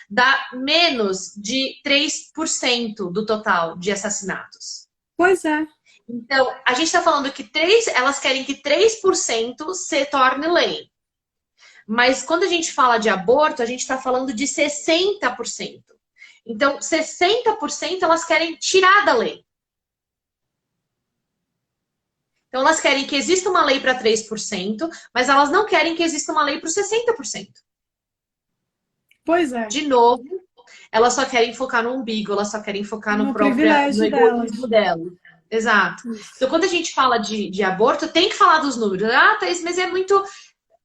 [SPEAKER 2] Dá menos de 3% do total de assassinatos.
[SPEAKER 1] Pois é.
[SPEAKER 2] Então, a gente está falando que elas querem que 3% se torne lei. Mas quando a gente fala de aborto, a gente está falando de 60%. Então, 60% elas querem tirar da lei. Então, elas querem que exista uma lei para 3%, mas elas não querem que exista uma lei para os 60%.
[SPEAKER 1] Pois é.
[SPEAKER 2] De novo, elas só querem focar no umbigo, elas só querem focar no egoísmo delas. Exato.
[SPEAKER 1] Isso.
[SPEAKER 2] Então, quando a gente fala de aborto, tem que falar dos números. Ah, Thaís, mas é muito...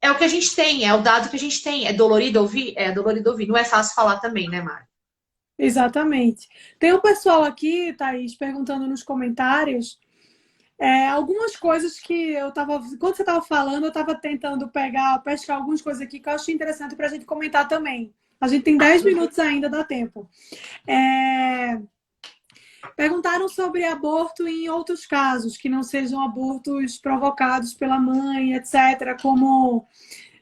[SPEAKER 2] É o que a gente tem, é o dado que a gente tem. É dolorido ouvir? É dolorido ouvir. Não é fácil falar também, né, Mari?
[SPEAKER 1] Exatamente. Tem um pessoal aqui, Thaís, perguntando nos comentários algumas coisas que eu tava... Quando você estava falando, eu estava tentando pescar algumas coisas aqui que eu achei interessante para a gente comentar também. A gente tem 10 minutos ainda, dá tempo. Perguntaram sobre aborto em outros casos, que não sejam abortos provocados pela mãe, etc. Como...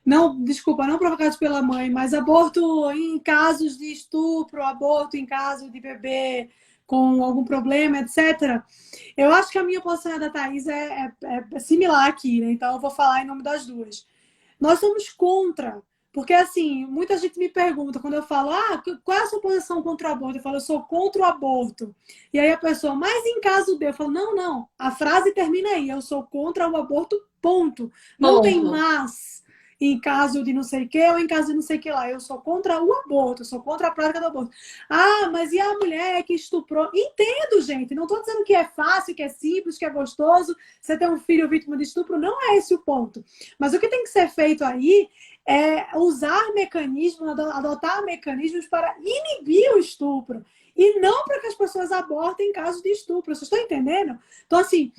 [SPEAKER 1] Não, desculpa, não provocados pela mãe, mas aborto em casos de estupro, aborto em caso de bebê com algum problema, etc. Eu acho que a minha posição da Thaís é similar aqui, né? Então eu vou falar em nome das duas. Nós somos contra, porque assim, muita gente me pergunta, quando eu falo, qual é a sua posição contra o aborto? Eu falo, eu sou contra o aborto. E aí a pessoa, mas em caso de... Eu falo, não, a frase termina aí, eu sou contra o aborto, ponto. Não tem mas... em caso de não sei o que ou em caso de não sei o que lá. Eu sou contra o aborto, eu sou contra a prática do aborto. Mas e a mulher que estuprou? Entendo, gente. Não estou dizendo que é fácil, que é simples, que é gostoso. Você ter um filho vítima de estupro, não é esse o ponto. Mas o que tem que ser feito aí é usar mecanismos, adotar mecanismos para inibir o estupro. E não para que as pessoas abortem em caso de estupro. Vocês estão entendendo? Então, assim,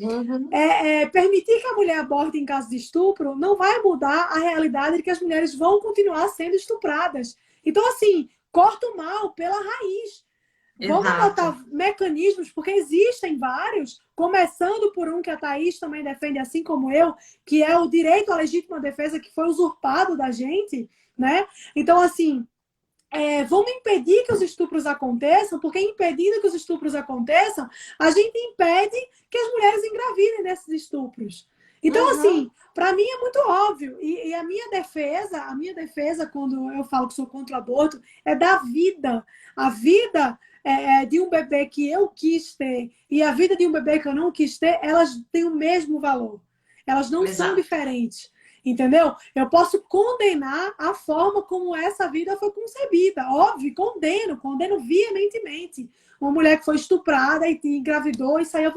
[SPEAKER 1] permitir que a mulher aborte em caso de estupro não vai mudar a realidade de que as mulheres vão continuar sendo estupradas. Então, assim, corta o mal pela raiz. Vamos adotar mecanismos, porque existem vários, começando por um que a Thaís também defende, assim como eu, que é o direito à legítima defesa que foi usurpado da gente, né? Então, assim... vamos impedir que os estupros aconteçam, porque impedindo que os estupros aconteçam, a gente impede que as mulheres engravidem desses estupros. Então, assim, para mim é muito óbvio. E a minha defesa, quando eu falo que sou contra o aborto, é da vida. A vida de um bebê que eu quis ter e a vida de um bebê que eu não quis ter, elas têm o mesmo valor. Elas não são diferentes. Entendeu? Eu posso condenar a forma como essa vida foi concebida. Óbvio, condeno veementemente. Uma mulher que foi estuprada e engravidou, isso aí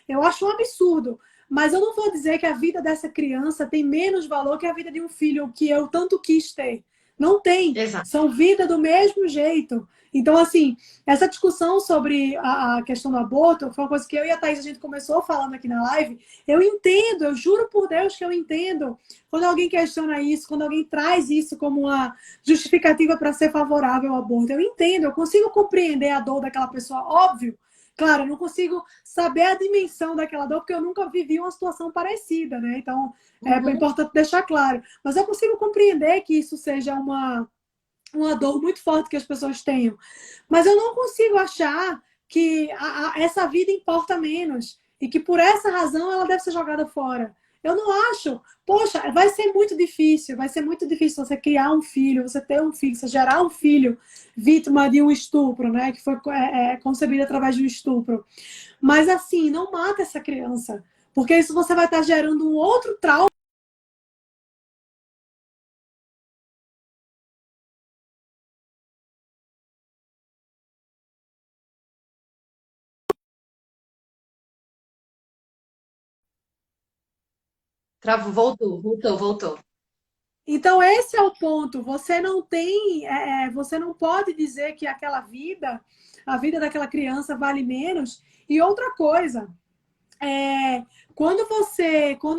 [SPEAKER 1] eu acho um absurdo. Mas eu não vou dizer que a vida dessa criança tem menos valor que a vida de um filho que eu tanto quis ter. Não tem. São vida do mesmo jeito. Então, assim, essa discussão sobre a questão do aborto foi uma coisa que eu e a Thaís, a gente começou falando aqui na live. Eu entendo, eu juro por Deus que eu entendo. Quando alguém questiona isso, quando alguém traz isso como uma justificativa para ser favorável ao aborto, eu entendo, eu consigo compreender a dor daquela pessoa, óbvio. Claro, eu não consigo saber a dimensão daquela dor, porque eu nunca vivi uma situação parecida, né? Então, é importante deixar claro. Mas eu consigo compreender que isso seja uma dor muito forte que as pessoas tenham. Mas eu não consigo achar que essa vida importa menos e que por essa razão ela deve ser jogada fora. Eu não acho. Poxa, vai ser muito difícil você criar um filho, você ter um filho, você gerar um filho vítima de um estupro, né? Que foi concebido através de um estupro. Mas assim, não mata essa criança, porque isso você vai estar gerando um outro trauma.
[SPEAKER 2] Travou, voltou.
[SPEAKER 1] Então, esse é o ponto. Você não tem, você não pode dizer que aquela vida, a vida daquela criança vale menos. E outra coisa, quando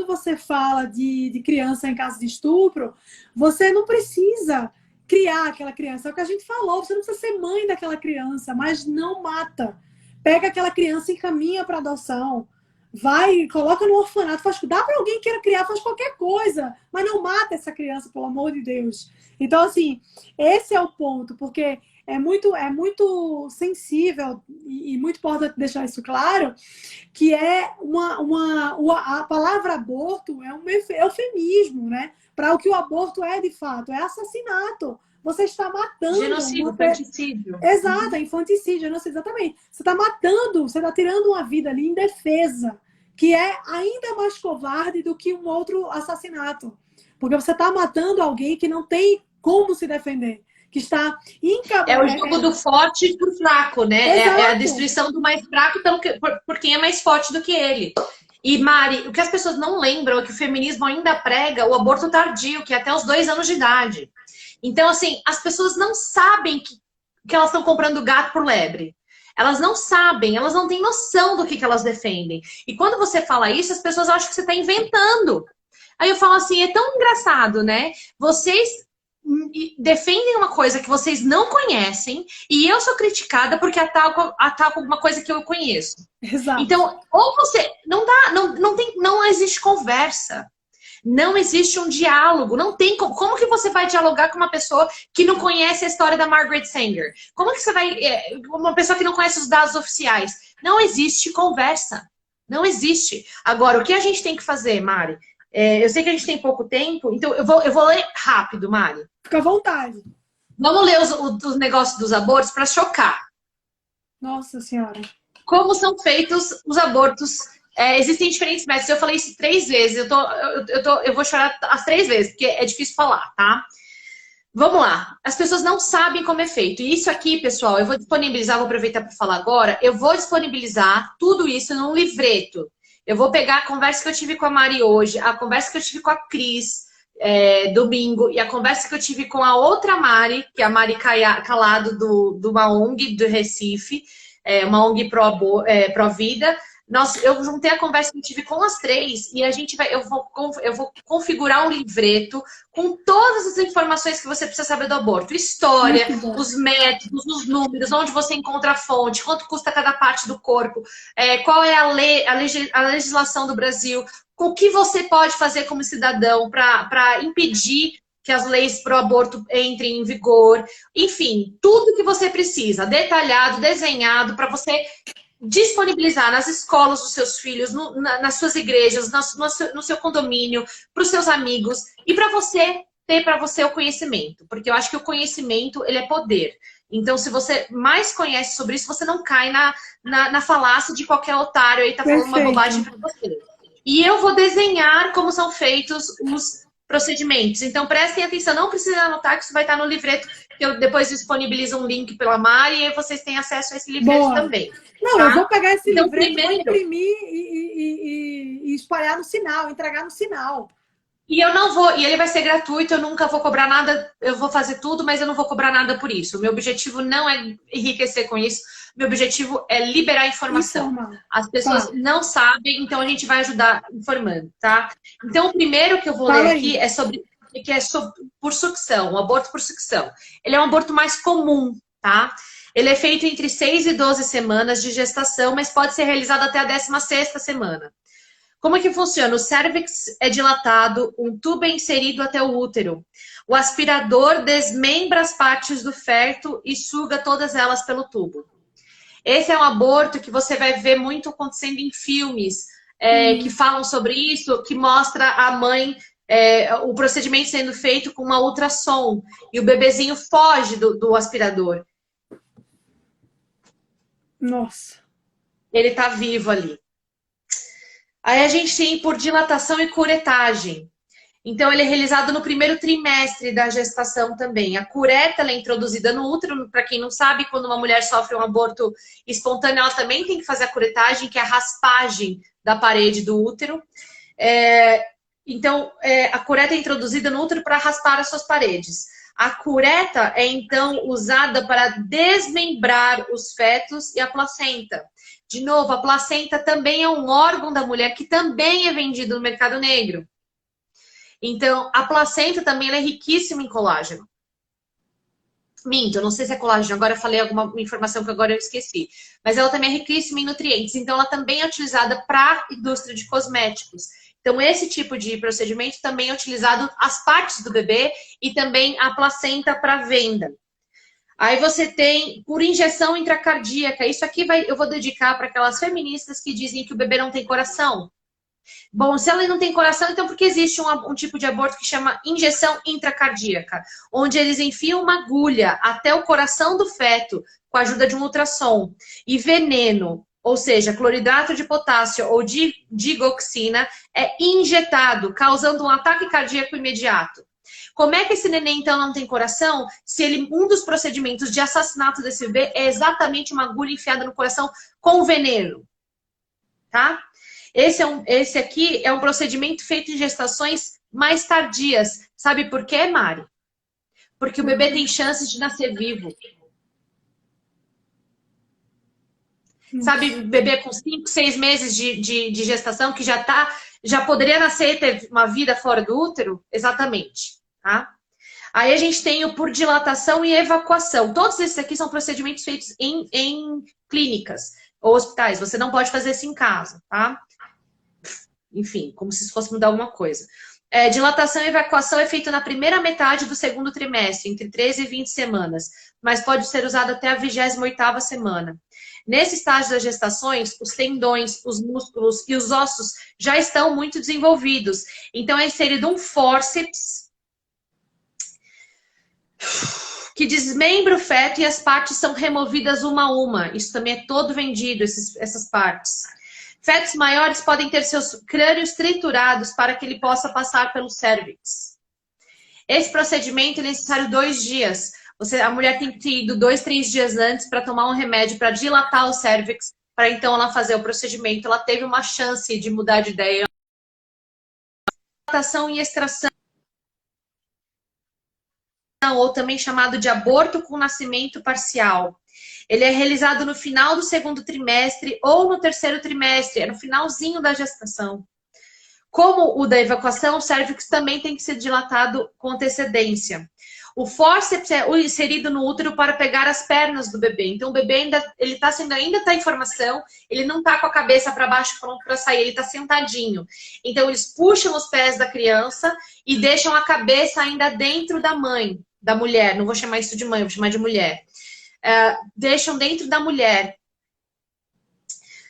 [SPEAKER 1] você fala de criança em caso de estupro, você não precisa criar aquela criança. É o que a gente falou, você não precisa ser mãe daquela criança, mas não mata. pega aquela criança e encaminha para adoção. Vai, coloca no orfanato, dá para alguém que queira criar, faz qualquer coisa, mas não mata essa criança, pelo amor de Deus. Então, assim, esse é o ponto, porque é muito sensível e muito importante deixar isso claro, que é a palavra aborto é um eufemismo, né? Para o que o aborto é de fato, é assassinato. Você está matando.
[SPEAKER 2] Genocídio, infanticídio.
[SPEAKER 1] Exato, é infanticídio, não sei exatamente. Você está matando, você está tirando uma vida ali indefesa, que é ainda mais covarde do que um outro assassinato. Porque você está matando alguém que não tem como se defender, que está incapaz.
[SPEAKER 2] É o jogo do forte por fraco, né? É a destruição do mais fraco por quem é mais forte do que ele. E, Mari, o que as pessoas não lembram é que o feminismo ainda prega o aborto tardio, que é até os 2 anos de idade. Então, assim, as pessoas não sabem que elas estão comprando gato por lebre. Elas não sabem, elas não têm noção do que elas defendem. E quando você fala isso, as pessoas acham que você está inventando. Aí eu falo assim, é tão engraçado, né? Vocês defendem uma coisa que vocês não conhecem e eu sou criticada porque ataco alguma coisa que eu conheço.
[SPEAKER 1] Exato.
[SPEAKER 2] Então, ou você... Não existe conversa. Não existe um diálogo, não tem como que você vai dialogar com uma pessoa que não conhece a história da Margaret Sanger? Como que você vai, uma pessoa que não conhece os dados oficiais? Não existe conversa, não existe. Agora, o que a gente tem que fazer, Mari? Eu sei que a gente tem pouco tempo, então eu vou ler rápido, Mari.
[SPEAKER 1] Fica à vontade.
[SPEAKER 2] Vamos ler os negócios dos abortos para chocar.
[SPEAKER 1] Nossa Senhora.
[SPEAKER 2] Como são feitos os abortos? Existem diferentes métodos. Eu falei isso 3 vezes. Eu vou chorar as 3 vezes, porque é difícil falar, tá? Vamos lá. As pessoas não sabem como é feito. E isso aqui, pessoal, eu vou disponibilizar, vou aproveitar para falar agora. Eu vou disponibilizar tudo isso num livreto. Eu vou pegar a conversa que eu tive com a Mari hoje, a conversa que eu tive com a Cris domingo, e a conversa que eu tive com a outra Mari, que é a Mari Calado, do uma ONG do Recife, uma ONG pró-vida. Eu juntei a conversa que eu tive com as 3 e eu vou configurar um livreto com todas as informações que você precisa saber do aborto. História, os métodos, os números, onde você encontra a fonte, quanto custa cada parte do corpo, qual é a legislação do Brasil, o que você pode fazer como cidadão para impedir que as leis pro aborto entrem em vigor. Enfim, tudo que você precisa, detalhado, desenhado, para você disponibilizar nas escolas dos seus filhos, nas suas igrejas, no seu condomínio, para os seus amigos e para você ter para você o conhecimento, porque eu acho que o conhecimento ele é poder. Então, se você mais conhece sobre isso, você não cai na falácia de qualquer otário aí tá falando uma bobagem para você. E eu vou desenhar como são feitos os procedimentos. Então, prestem atenção, não precisa anotar que isso vai estar no livreto, que eu depois disponibilizo um link pela Mari e vocês têm acesso a esse livreto também.
[SPEAKER 1] Não, tá? Eu vou pegar esse livreto,
[SPEAKER 2] primeiro...
[SPEAKER 1] vou imprimir e espalhar no sinal, entregar no sinal.
[SPEAKER 2] E eu não vou, e ele vai ser gratuito, eu nunca vou cobrar nada, eu vou fazer tudo, mas eu não vou cobrar nada por isso. O meu objetivo não é enriquecer com isso, meu objetivo é liberar informação. As pessoas não sabem, então a gente vai ajudar informando, tá? Então o primeiro que eu vou ler aqui é sobre por sucção, o aborto por sucção. Ele é um aborto mais comum, tá? Ele é feito entre 6 e 12 semanas de gestação, mas pode ser realizado até a 16ª semana. Como é que funciona? O cérvix é dilatado, um tubo é inserido até o útero. O aspirador desmembra as partes do feto e suga todas elas pelo tubo. Esse é um aborto que você vai ver muito acontecendo em filmes que falam sobre isso, que mostra a mãe, o procedimento sendo feito com uma ultrassom. E o bebezinho foge do aspirador.
[SPEAKER 1] Nossa.
[SPEAKER 2] Ele tá vivo ali. Aí a gente tem por dilatação e curetagem. Então, ele é realizado no primeiro trimestre da gestação também. A cureta ela é introduzida no útero. Para quem não sabe, quando uma mulher sofre um aborto espontâneo, ela também tem que fazer a curetagem, que é a raspagem da parede do útero. Então, a cureta é introduzida no útero para raspar as suas paredes. A cureta é, então, usada para desmembrar os fetos e a placenta. De novo, a placenta também é um órgão da mulher que também é vendido no mercado negro. Então, a placenta também é riquíssima em colágeno. Minto, não sei se é colágeno, agora eu falei alguma informação que agora eu esqueci. Mas ela também é riquíssima em nutrientes, então ela também é utilizada para a indústria de cosméticos. Então, esse tipo de procedimento também é utilizado as partes do bebê e também a placenta para venda. Aí você tem por injeção intracardíaca. Isso aqui eu vou dedicar para aquelas feministas que dizem que o bebê não tem coração. Bom, se ela não tem coração, então porque existe um tipo de aborto que chama injeção intracardíaca, onde eles enfiam uma agulha até o coração do feto com a ajuda de um ultrassom e veneno, ou seja, cloridrato de potássio ou digoxina, é injetado, causando um ataque cardíaco imediato. Como é que esse neném, então, não tem coração, se um dos procedimentos de assassinato desse bebê é exatamente uma agulha enfiada no coração com veneno? Tá? Esse aqui é um procedimento feito em gestações mais tardias. Sabe por quê, Mari? Porque o bebê tem chances de nascer vivo. Sabe, bebê com 5, 6 meses de gestação que já poderia nascer e ter uma vida fora do útero? Exatamente. Tá? Aí a gente tem o por dilatação e evacuação. Todos esses aqui são procedimentos feitos em clínicas ou hospitais. Você não pode fazer isso em casa, tá? Enfim, como se isso fosse mudar alguma coisa. Dilatação e evacuação é feito na primeira metade do segundo trimestre, entre 13 e 20 semanas, mas pode ser usado até a 28ª semana. Nesse estágio das gestações, os tendões, os músculos e os ossos já estão muito desenvolvidos. Então é inserido um fórceps que desmembra o feto e as partes são removidas uma a uma. Isso também é todo vendido, essas partes. Fetos maiores podem ter seus crânios triturados para que ele possa passar pelo cérvix. Esse procedimento é necessário 2 dias. A mulher tem que ter ido 2, 3 dias antes para tomar um remédio para dilatar o cérvix, para então ela fazer o procedimento. Ela teve uma chance de mudar de ideia. Dilatação e extração, ou também chamado de aborto com nascimento parcial. Ele é realizado no final do segundo trimestre ou no terceiro trimestre, é no finalzinho da gestação. Como o da evacuação, o cérvix também tem que ser dilatado com antecedência. O fórceps é inserido no útero para pegar as pernas do bebê. Então, o bebê ainda está em formação, ele não está com a cabeça para baixo pronto para sair, ele está sentadinho. Então, eles puxam os pés da criança e deixam a cabeça ainda dentro da mãe, da mulher. Não vou chamar isso de mãe, vou chamar de mulher. Deixam dentro da mulher.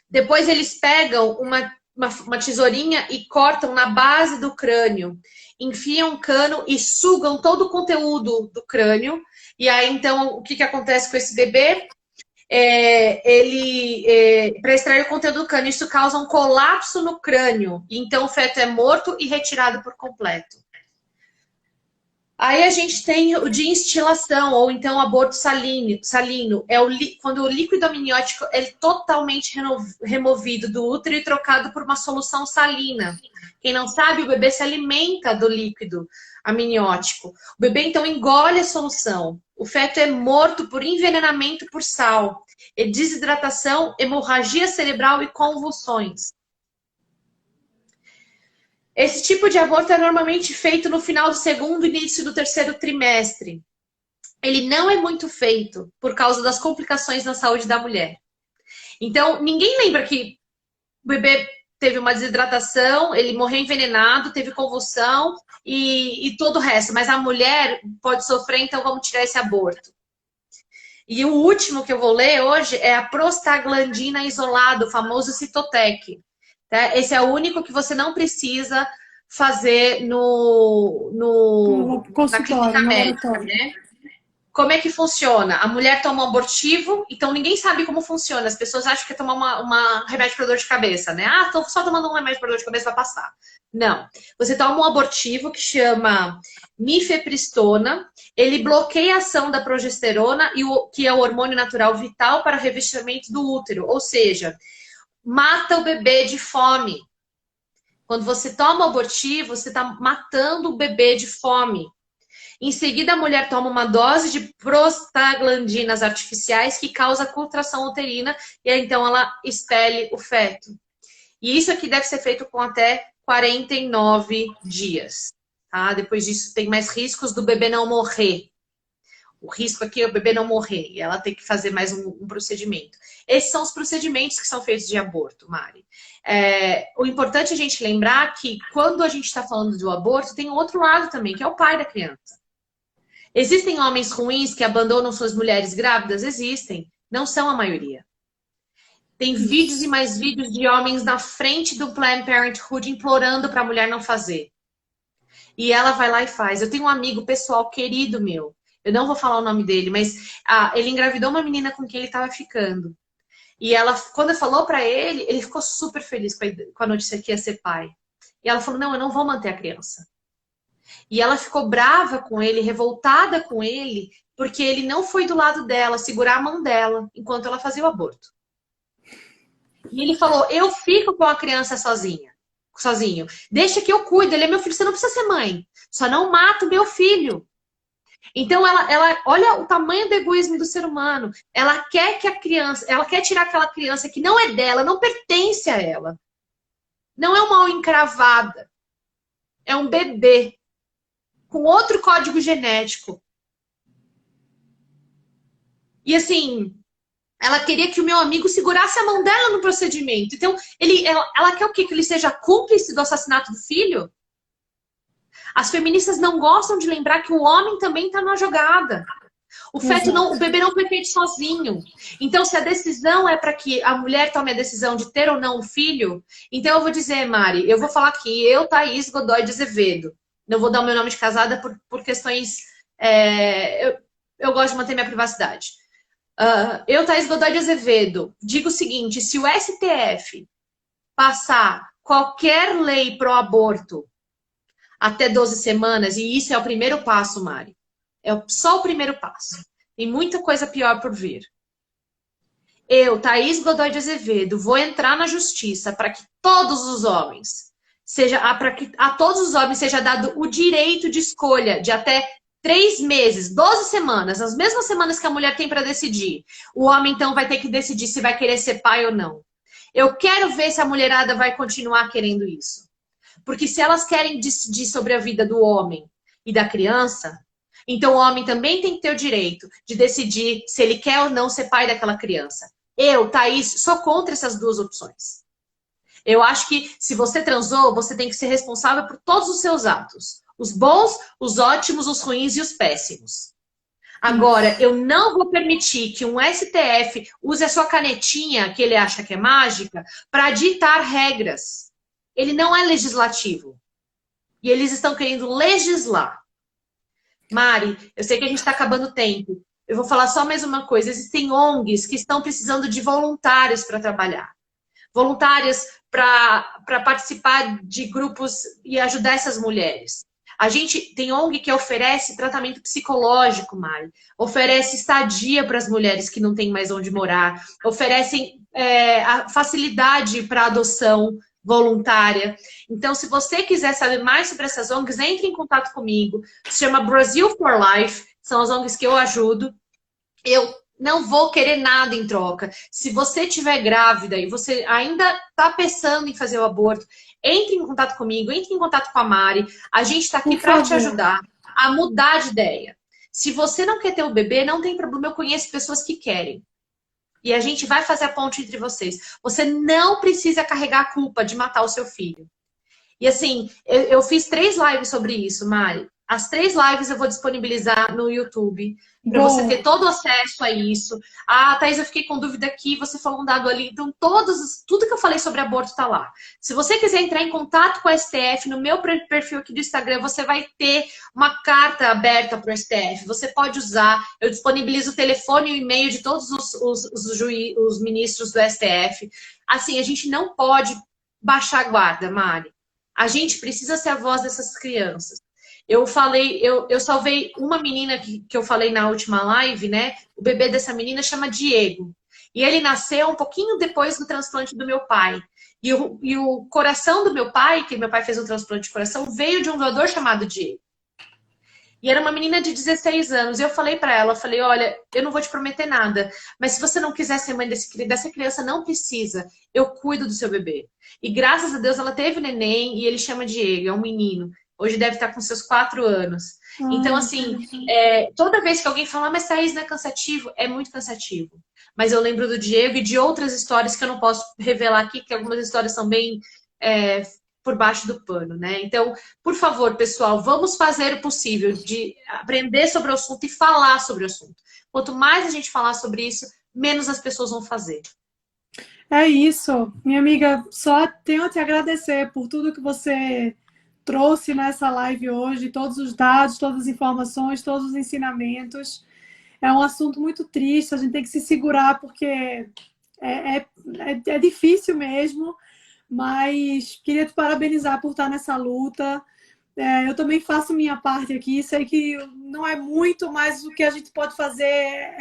[SPEAKER 2] Depois eles pegam uma tesourinha e cortam na base do crânio, enfiam um cano e sugam todo o conteúdo do crânio. E aí, então, o que acontece com esse bebê? Para extrair o conteúdo do crânio, isso causa um colapso no crânio. Então, o feto é morto e retirado por completo. Aí a gente tem o de instilação, ou então aborto salino. Quando o líquido amniótico é totalmente removido do útero e trocado por uma solução salina. Quem não sabe, o bebê se alimenta do líquido amniótico. O bebê, então, engole a solução. O feto é morto por envenenamento por sal, desidratação, hemorragia cerebral e convulsões. Esse tipo de aborto é normalmente feito no final do segundo e início do terceiro trimestre. Ele não é muito feito por causa das complicações na saúde da mulher. Então, ninguém lembra que o bebê teve uma desidratação, ele morreu envenenado, teve convulsão e todo o resto. Mas a mulher pode sofrer, então vamos tirar esse aborto. E o último que eu vou ler hoje é a prostaglandina isolada, o famoso Cytotec. Tá? Esse é o único que você não precisa fazer na clínica médica, né? Como é que funciona? A mulher toma um abortivo, então ninguém sabe como funciona. As pessoas acham que é tomar uma remédio para dor de cabeça, né? Ah, tô só tomando um remédio para dor de cabeça vai passar. Não. Você toma um abortivo que chama mifepristona. Ele bloqueia a ação da progesterona, que é o hormônio natural vital para o revestimento do útero. Ou seja, mata o bebê de fome. Quando você toma o abortivo, você está matando o bebê de fome. Em seguida, a mulher toma uma dose de prostaglandinas artificiais que causa contração uterina e aí, então ela expele o feto. E isso aqui deve ser feito com até 49 dias. Tá? Depois disso, tem mais riscos do bebê não morrer. O risco aqui é o bebê não morrer e ela ter que fazer mais um procedimento. Esses são os procedimentos que são feitos de aborto, Mari. O importante é a gente lembrar que quando a gente está falando do aborto, tem um outro lado também, que é o pai da criança. Existem homens ruins que abandonam suas mulheres grávidas? Existem. Não são a maioria. Tem vídeos e mais vídeos de homens na frente do Planned Parenthood implorando para a mulher não fazer. E ela vai lá e faz. Eu tenho um amigo pessoal querido meu. Eu não vou falar o nome dele, mas ele engravidou uma menina com quem ele estava ficando. E ela, quando falou para ele, ele ficou super feliz com a notícia que ia ser pai. E ela falou, não, eu não vou manter a criança. E ela ficou brava com ele, revoltada com ele, porque ele não foi do lado dela, segurar a mão dela, enquanto ela fazia o aborto. E ele falou, eu fico com a criança sozinho. Deixa que eu cuido, ele é meu filho, você não precisa ser mãe. Só não mata o meu filho. Então, ela olha o tamanho do egoísmo do ser humano. Ela quer tirar aquela criança que não é dela, não pertence a ela. Não é uma mão encravada. É um bebê com outro código genético. E assim, ela queria que o meu amigo segurasse a mão dela no procedimento. Então, ela quer o quê? Que ele seja cúmplice do assassinato do filho? As feministas não gostam de lembrar que o homem também está na jogada. O bebê não foi feito sozinho. Então, se a decisão é para que a mulher tome a decisão de ter ou não um filho, então eu vou dizer, Mari, eu vou falar aqui, eu, Thaís Godoy de Azevedo, não vou dar o meu nome de casada por questões... eu gosto de manter minha privacidade. Eu, Thaís Godoy de Azevedo, digo o seguinte, se o STF passar qualquer lei pro aborto até 12 semanas, e isso é o primeiro passo, Mari. É só o primeiro passo. Tem muita coisa pior por vir. Eu, Thaís Godoy de Azevedo, vou entrar na justiça para que todos os homens, para que a todos os homens seja dado o direito de escolha de até 3 meses, 12 semanas, as mesmas semanas que a mulher tem para decidir. O homem, então, vai ter que decidir se vai querer ser pai ou não. Eu quero ver se a mulherada vai continuar querendo isso. Porque se elas querem decidir sobre a vida do homem e da criança, então o homem também tem que ter o direito de decidir se ele quer ou não ser pai daquela criança. Eu, Thaís, sou contra essas duas opções. Eu acho que se você transou, você tem que ser responsável por todos os seus atos. Os bons, os ótimos, os ruins e os péssimos. Agora, eu não vou permitir que um STF use a sua canetinha, que ele acha que é mágica, para ditar regras. Ele não é legislativo. E eles estão querendo legislar. Mari, eu sei que a gente está acabando o tempo. Eu vou falar só mais uma coisa. Existem ONGs que estão precisando de voluntários para trabalhar. Voluntários para participar de grupos e ajudar essas mulheres. A gente tem ONG que oferece tratamento psicológico, Mari. Oferece estadia para as mulheres que não têm mais onde morar. Oferecem a facilidade para adoção voluntária. Então, se você quiser saber mais sobre essas ONGs, entre em contato comigo. Se chama Brazil for Life. São as ONGs que eu ajudo. Eu não vou querer nada em troca. Se você estiver grávida e você ainda está pensando em fazer o aborto, entre em contato comigo, entre em contato com a Mari. A gente está aqui para te ajudar a mudar de ideia. Se você não quer ter o bebê, não tem problema. Eu conheço pessoas que querem. E a gente vai fazer a ponte entre vocês. Você não precisa carregar a culpa de matar o seu filho. E assim, eu fiz 3 lives sobre isso, Mari. As 3 lives eu vou disponibilizar no YouTube, para você ter todo o acesso a isso. Ah, Thaís, eu fiquei com dúvida aqui, você falou um dado ali. Então, tudo que eu falei sobre aborto está lá. Se você quiser entrar em contato com a STF, no meu perfil aqui do Instagram, você vai ter uma carta aberta para o STF. Você pode usar. Eu disponibilizo o telefone e o e-mail de todos os ministros do STF. Assim, a gente não pode baixar a guarda, Mari. A gente precisa ser a voz dessas crianças. Eu salvei uma menina que eu falei na última live, né? O bebê dessa menina chama Diego. E ele nasceu um pouquinho depois do transplante do meu pai. E o coração do meu pai, que meu pai fez um transplante de coração, veio de um doador chamado Diego. E era uma menina de 16 anos. E eu falei pra ela, olha, eu não vou te prometer nada, mas se você não quiser ser mãe dessa criança, não precisa. Eu cuido do seu bebê. E graças a Deus ela teve neném e ele chama Diego, é um menino. Hoje deve estar com seus 4 anos. Então, assim, toda vez que alguém fala, mas Thaís, não é cansativo? É muito cansativo. Mas eu lembro do Diego e de outras histórias que eu não posso revelar aqui, que algumas histórias são bem por baixo do pano, né? Então, por favor, pessoal, vamos fazer o possível de aprender sobre o assunto e falar sobre o assunto. Quanto mais a gente falar sobre isso, menos as pessoas vão fazer.
[SPEAKER 1] É isso. Minha amiga, só tenho a te agradecer por tudo que você trouxe nessa live hoje, todos os dados, todas as informações, todos os ensinamentos. É um assunto muito triste, a gente tem que se segurar porque é difícil mesmo, mas queria te parabenizar por estar nessa luta. Eu também faço minha parte aqui, sei que não é muito, mas o que a gente pode fazer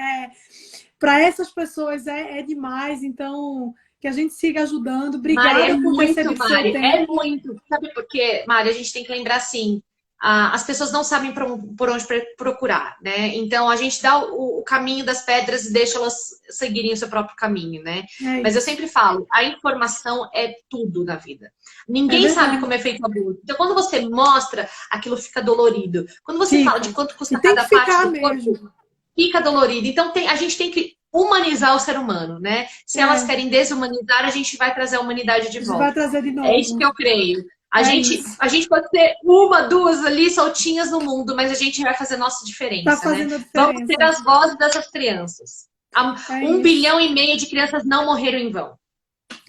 [SPEAKER 1] para essas pessoas é demais, então que a gente siga ajudando. Obrigada
[SPEAKER 2] Mari,
[SPEAKER 1] por ter cedido seu tempo.
[SPEAKER 2] É muito. Sabe por quê, Mari? A gente tem que lembrar assim, as pessoas não sabem por onde procurar, né? Então a gente dá o caminho das pedras e deixa elas seguirem o seu próprio caminho, né? Mas eu sempre falo, a informação é tudo na vida. Ninguém sabe como é feito o aborto. Então quando você mostra, aquilo fica dolorido. Quando você fala de quanto custa cada parte do corpo, fica dolorido. Então a gente tem que humanizar o ser humano, né? Se elas querem desumanizar, a gente vai trazer a humanidade de volta.
[SPEAKER 1] Vai trazer de novo.
[SPEAKER 2] É isso que eu creio. A gente pode ter 1, 2 ali soltinhas no mundo, mas a gente vai fazer nossa diferença, né? Vamos ter as vozes dessas crianças. 1,5 bilhão de crianças não morreram em vão.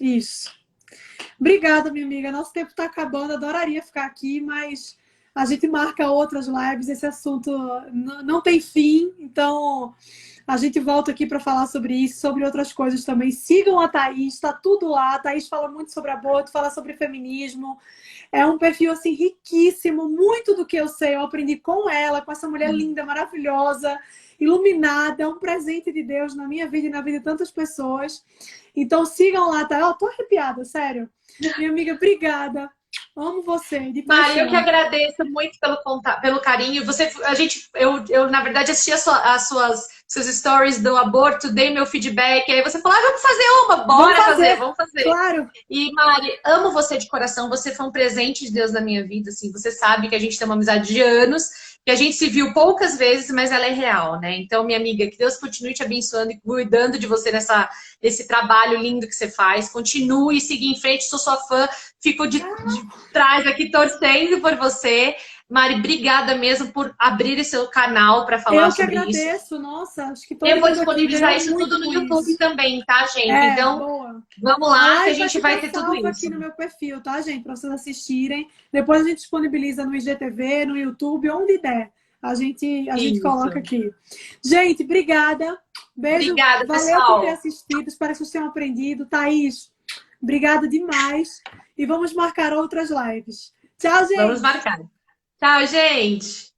[SPEAKER 1] Isso. Obrigada, minha amiga. Nosso tempo está acabando. Adoraria ficar aqui, mas a gente marca outras lives. Esse assunto não tem fim, então a gente volta aqui para falar sobre isso, sobre outras coisas também. Sigam a Thaís, está tudo lá. A Thaís fala muito sobre aborto, fala sobre feminismo. É um perfil assim riquíssimo, muito do que eu sei eu aprendi com ela, com essa mulher linda, maravilhosa, iluminada, é um presente de Deus na minha vida e na vida de tantas pessoas. Então sigam lá, tá? Eu tô arrepiada, sério. Minha amiga, obrigada. Amo você.
[SPEAKER 2] Mari, eu que agradeço muito pelo carinho. Eu na verdade assisti seus stories do aborto, dei meu feedback, aí você falou, vamos fazer uma, vamos fazer.
[SPEAKER 1] Claro.
[SPEAKER 2] E Mari, amo você de coração, você foi um presente de Deus na minha vida, assim, você sabe que a gente tem uma amizade de anos, que a gente se viu poucas vezes, mas ela é real, né? Então, minha amiga, que Deus continue te abençoando e cuidando de você nesse trabalho lindo que você faz, continue, siga em frente, sou sua fã, fico de trás aqui torcendo por você. Mari, obrigada mesmo por abrir esse seu canal para falar sobre isso.
[SPEAKER 1] Eu que agradeço, nossa, acho que
[SPEAKER 2] eu vou disponibilizar isso tudo no YouTube também, tá, gente? Então, vamos lá que a gente vai ter tudo isso.
[SPEAKER 1] Aqui no meu perfil, tá, gente? Para vocês assistirem. Depois a gente disponibiliza no IGTV, no YouTube, onde der. A gente coloca aqui. Gente, obrigada. Beijo.
[SPEAKER 2] Obrigada,
[SPEAKER 1] valeu
[SPEAKER 2] pessoal.
[SPEAKER 1] Por ter assistido. Espero que vocês tenham aprendido. Thaís, obrigada demais. E vamos marcar outras lives. Tchau, gente.
[SPEAKER 2] Vamos marcar. Tchau, gente!